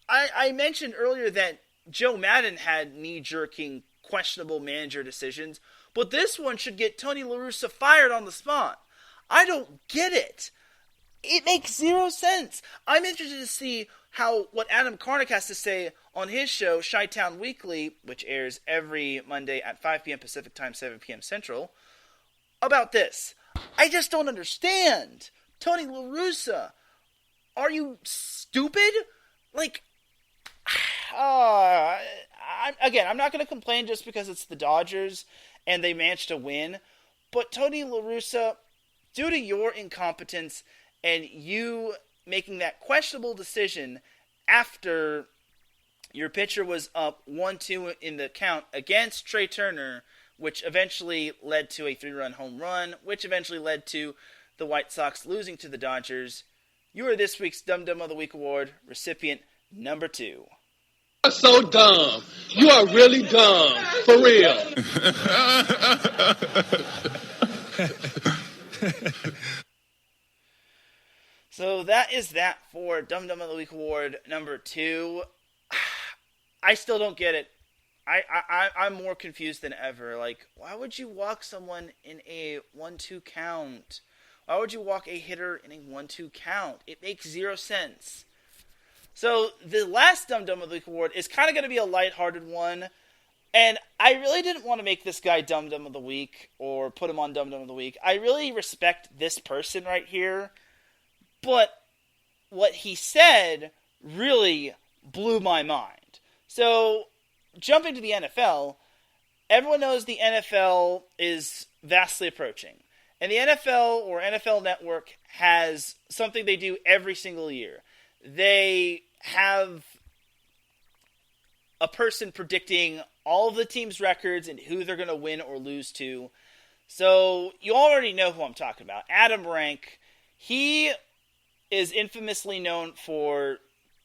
I mentioned earlier that Joe Maddon had knee-jerking, questionable manager decisions, but this one should get Tony La Russa fired on the spot. I don't get it. It makes zero sense. I'm interested to see what Adam Karnick has to say on his show, Chi-Town Weekly, which airs every Monday at 5 p.m. Pacific Time, 7 p.m. Central, about this. I just don't understand. Tony La Russa, are you stupid? Like, I'm not going to complain just because it's the Dodgers and they managed to win, but Tony La Russa, due to your incompetence and you making that questionable decision after your pitcher was up 1-2 in the count against Trey Turner, which eventually led to a 3-run home run, which eventually led to the White Sox losing to the Dodgers. You are this week's Dum Dum of the Week award recipient number 2. You are so dumb. You are really dumb. For real. So that is that for Dum Dum of the Week award number 2. I still don't get it. I'm more confused than ever. Like, why would you walk someone in a 1-2 count? Why would you walk a hitter in a 1-2 count? It makes zero sense. So the last Dum Dum of the Week award is kind of going to be a lighthearted one. And I really didn't want to make this guy Dum Dum of the Week or put him on Dum Dum of the Week. I really respect this person right here. But what he said really blew my mind. So, jumping to the NFL, everyone knows the NFL is vastly approaching. And the NFL or NFL Network has something they do every single year. They have a person predicting all of the team's records and who they're going to win or lose to. So, you already know who I'm talking about. Adam Rank. He is infamously known for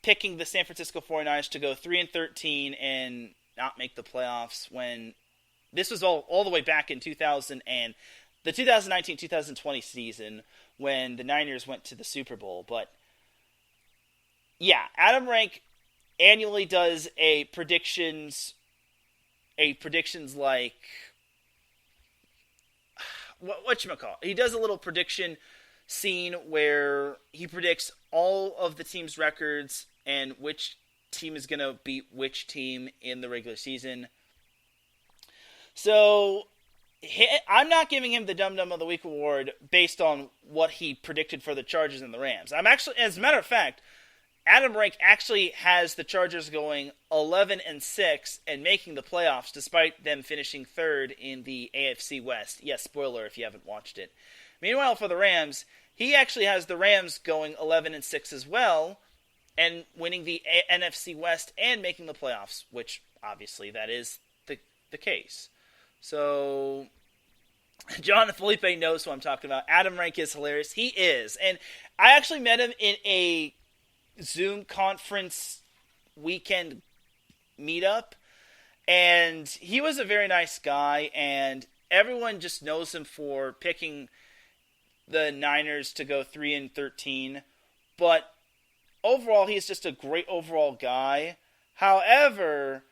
picking the San Francisco 49ers to go 3-13 and not make the playoffs when this was all the way back in the 2019-2020 season when the Niners went to the Super Bowl. But yeah, Adam Rank annually does a predictions like whatchamacallit. He does a little prediction scene where he predicts all of the team's records and which team is going to beat which team in the regular season. So I'm not giving him the Dum Dum of the Week award based on what he predicted for the Chargers and the Rams. I'm actually, as a matter of fact, Adam Rank actually has the Chargers going 11-6 and making the playoffs despite them finishing third in the AFC West. Yes, spoiler if you haven't watched it. Meanwhile, for the Rams, he actually has the Rams going 11-6 as well and winning the NFC West and making the playoffs, which obviously that is the case. So, John Felipe knows who I'm talking about. Adam Rank is hilarious. He is. And I actually met him in a Zoom conference weekend meetup, and he was a very nice guy, and everyone just knows him for picking the Niners to go 3-13, but overall, he's just a great overall guy. However,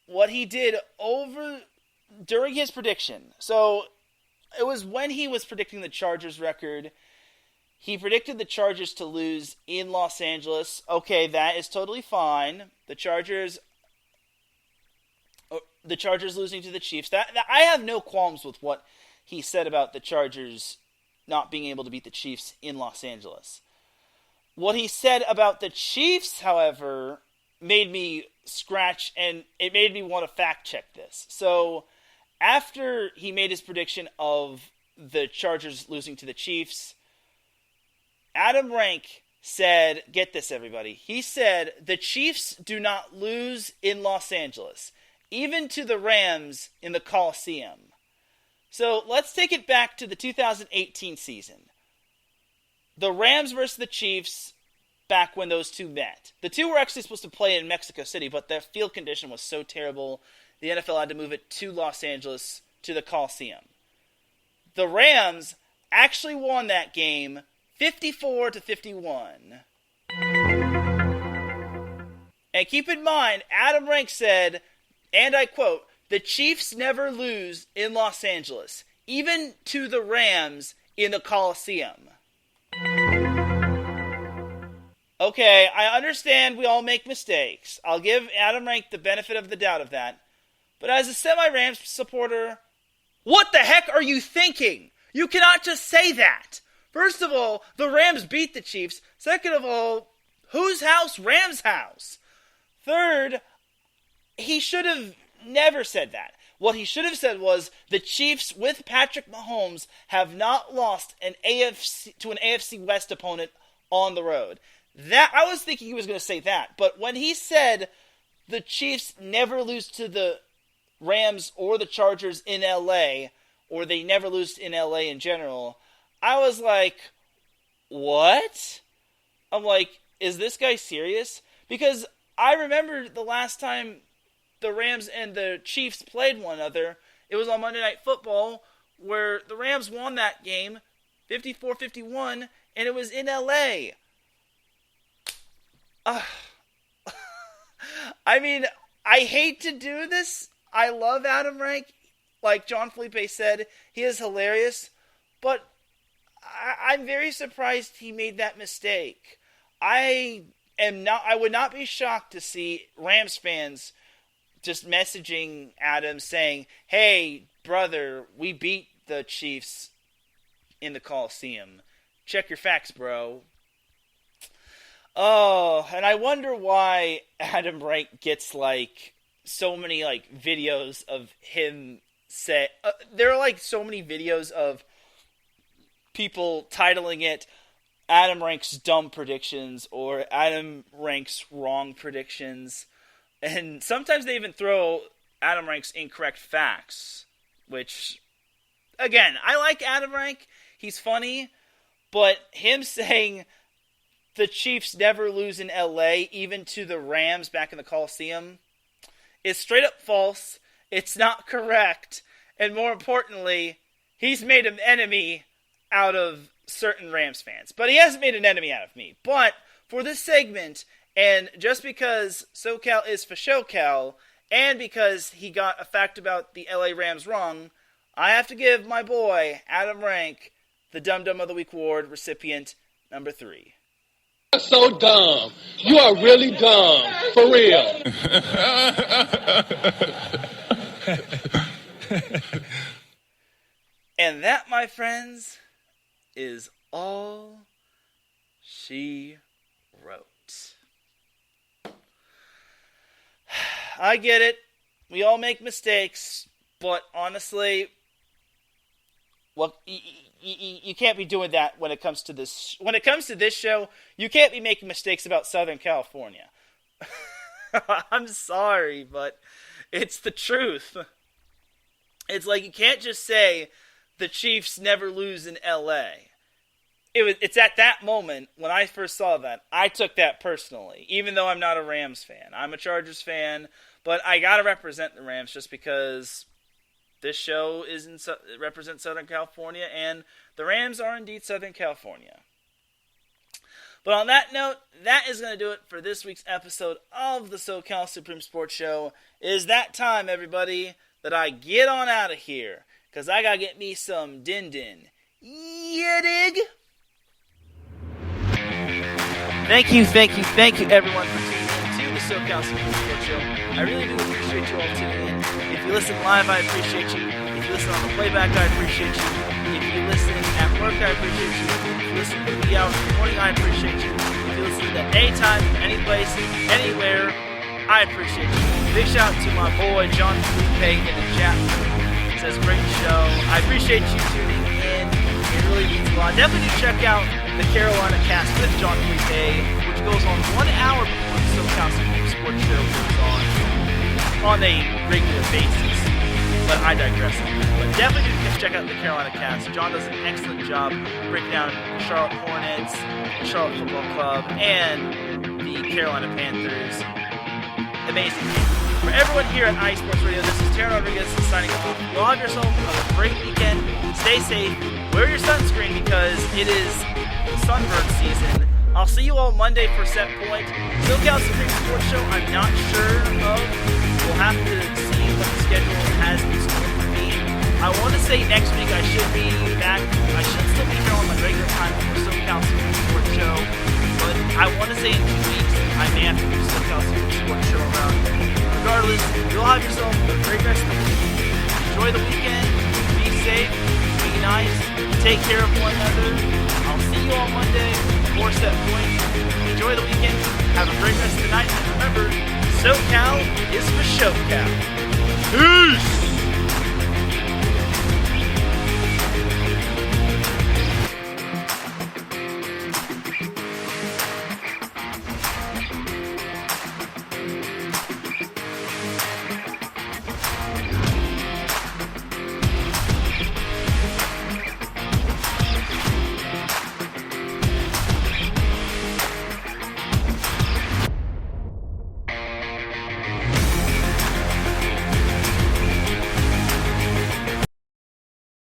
what he did during his prediction, so it was when he was predicting the Chargers record, he predicted the Chargers to lose in Los Angeles. Okay, that is totally fine. The Chargers losing to the Chiefs. That I have no qualms with what he said about the Chargers not being able to beat the Chiefs in Los Angeles. What he said about the Chiefs, however, made me scratch, and it made me want to fact check this. So, after he made his prediction of the Chargers losing to the Chiefs, Adam Rank said, get this everybody, he said, the Chiefs do not lose in Los Angeles, even to the Rams in the Coliseum. So let's take it back to the 2018 season. The Rams versus the Chiefs back when those two met. The two were actually supposed to play in Mexico City, but their field condition was so terrible, the NFL had to move it to Los Angeles, to the Coliseum. The Rams actually won that game 54-51. And keep in mind, Adam Rank said, and I quote, "The Chiefs never lose in Los Angeles, even to the Rams in the Coliseum." Okay, I understand we all make mistakes. I'll give Adam Rank the benefit of the doubt of that. But as a semi-Rams supporter, what the heck are you thinking? You cannot just say that. First of all, the Rams beat the Chiefs. Second of all, whose house? Rams' house. Third, he should have never said that. What he should have said was, the Chiefs with Patrick Mahomes have not lost to an AFC West opponent on the road. That I was thinking he was going to say that. But when he said the Chiefs never lose to the Rams or the Chargers in LA, or they never lose in LA in general, I was like, what? I'm like, is this guy serious? Because I remember the last time the Rams and the Chiefs played one another, it was on Monday Night Football, where the Rams won that game 54-51, and it was in LA. I mean, I hate to do this. I love Adam Rank. Like John Felipe said, he is hilarious. But I'm very surprised he made that mistake. I would not be shocked to see Rams fans just messaging Adam saying, "Hey, brother, we beat the Chiefs in the Coliseum. Check your facts, bro." Oh, and I wonder why Adam Rank gets so many videos of him say. There are so many videos of people titling it Adam Rank's dumb predictions or Adam Rank's wrong predictions, and sometimes they even throw Adam Rank's incorrect facts. Which, again, I like Adam Rank. He's funny, but him saying the Chiefs never lose in LA, even to the Rams back in the Coliseum, is straight up false. It's not correct. And more importantly, he's made an enemy out of certain Rams fans. But he hasn't made an enemy out of me. But for this segment, and just because SoCal is for SoCal, and because he got a fact about the LA Rams wrong, I have to give my boy, Adam Rank, the Dum Dum of the Week award recipient number 3. So dumb. You are really dumb. For real. And that, my friends, is all she wrote. I get it. We all make mistakes. But honestly, well, you can't be doing that when it comes to this. When it comes to this show, you can't be making mistakes about Southern California. I'm sorry, but it's the truth. It's like you can't just say the Chiefs never lose in LA. It's at that moment when I first saw that, I took that personally, even though I'm not a Rams fan. I'm a Chargers fan, but I got to represent the Rams just because this show represents Southern California, and the Rams are indeed Southern California. But on that note, that is going to do it for this week's episode of the SoCal Supreme Sports Show. It is that time, everybody, that I get on out of here, because I got to get me some din-din. You dig? Thank you, everyone, for tuning in to the SoCal Supreme Sports Show. I really do appreciate you all tuning in. If you listen live, I appreciate you. If you listen on the playback, I appreciate you. If you listen at work, I appreciate you. If you listen to the hours in the morning, I appreciate you. If you listen at any time, any place, anywhere, I appreciate you. Big shout out to my boy, John Felipe, in the chat room. It says, great show. I appreciate you tuning in. It really means a lot. Definitely do check out the Carolina Cast with John Felipe, which goes on 1 hour before the SoCal Supreme Sports Show goes on a regular basis. But I digress. But definitely do check out the Carolina Cast. John does an excellent job breaking down Charlotte Hornets, the Charlotte Football Club, and the Carolina Panthers. Amazing. For everyone here at iSports Radio, this is Teran Rodriguez signing off. Y'all have yourself a great weekend. Stay safe. Wear your sunscreen because it is sunburn season. I'll see you all Monday for Set Point. SoCal Supreme Sports Show, I'm not sure of. We'll have to see what the schedule has in store for me. I want to say next week I should be back. I should still be here on my regular time for SoCal Supreme Sports Show. But I want to say in 2 weeks, I may have to do SoCal Supreme Sports Show around. Regardless, you'll have yourself a great rest of the week. Enjoy the weekend. Be safe. Be nice. Take care of one another. I'll see you on Monday for Set Point. Enjoy the weekend. Have a great rest of the night. And remember, SoCal is for SoCal. Peace!